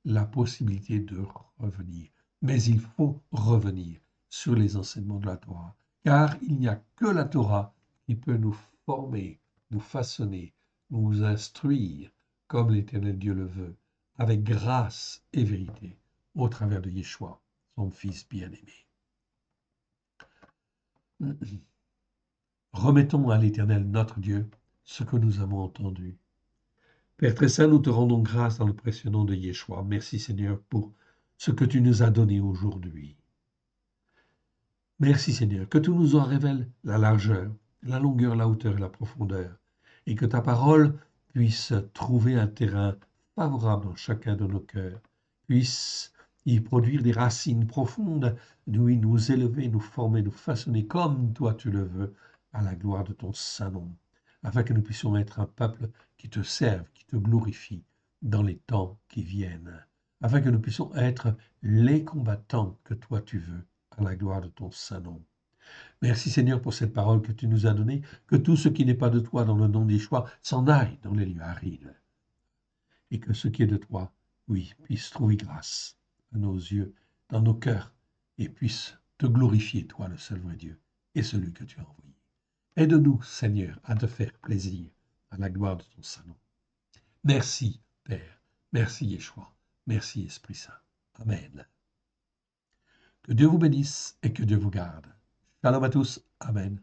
la possibilité de revenir. Mais il faut revenir sur les enseignements de la Torah, car il n'y a que la Torah qui peut nous former, nous façonner, nous instruire comme l'Éternel Dieu le veut, avec grâce et vérité, au travers de Yeshua, son Fils bien-aimé. Remettons à l'Éternel notre Dieu ce que nous avons entendu. Père très saint, nous te rendons grâce dans le précieux nom de Yeshua. Merci Seigneur pour ce que tu nous as donné aujourd'hui. Merci Seigneur, que tu nous en révèles la largeur, la longueur, la hauteur et la profondeur, et que ta parole puisse trouver un terrain favorable dans chacun de nos cœurs, puisse y produire des racines profondes, nous élever, nous former, nous façonner comme toi tu le veux, à la gloire de ton saint nom, afin que nous puissions être un peuple qui te serve, qui te glorifie dans les temps qui viennent, afin que nous puissions être les combattants que toi tu veux, à la gloire de ton saint nom. Merci Seigneur pour cette parole que tu nous as donnée, que tout ce qui n'est pas de toi dans le nom d'Yeshua s'en aille dans les lieux arides, et que ce qui est de toi, oui, puisse trouver grâce à nos yeux, dans nos cœurs, et puisse te glorifier, toi le seul vrai Dieu, et celui que tu as envoyé. Aide-nous, Seigneur, à te faire plaisir, à la gloire de ton saint nom. Merci, Père. Merci, Yeshua. Merci, Esprit Saint. Amen. Que Dieu vous bénisse et que Dieu vous garde. Shalom à tous. Amen.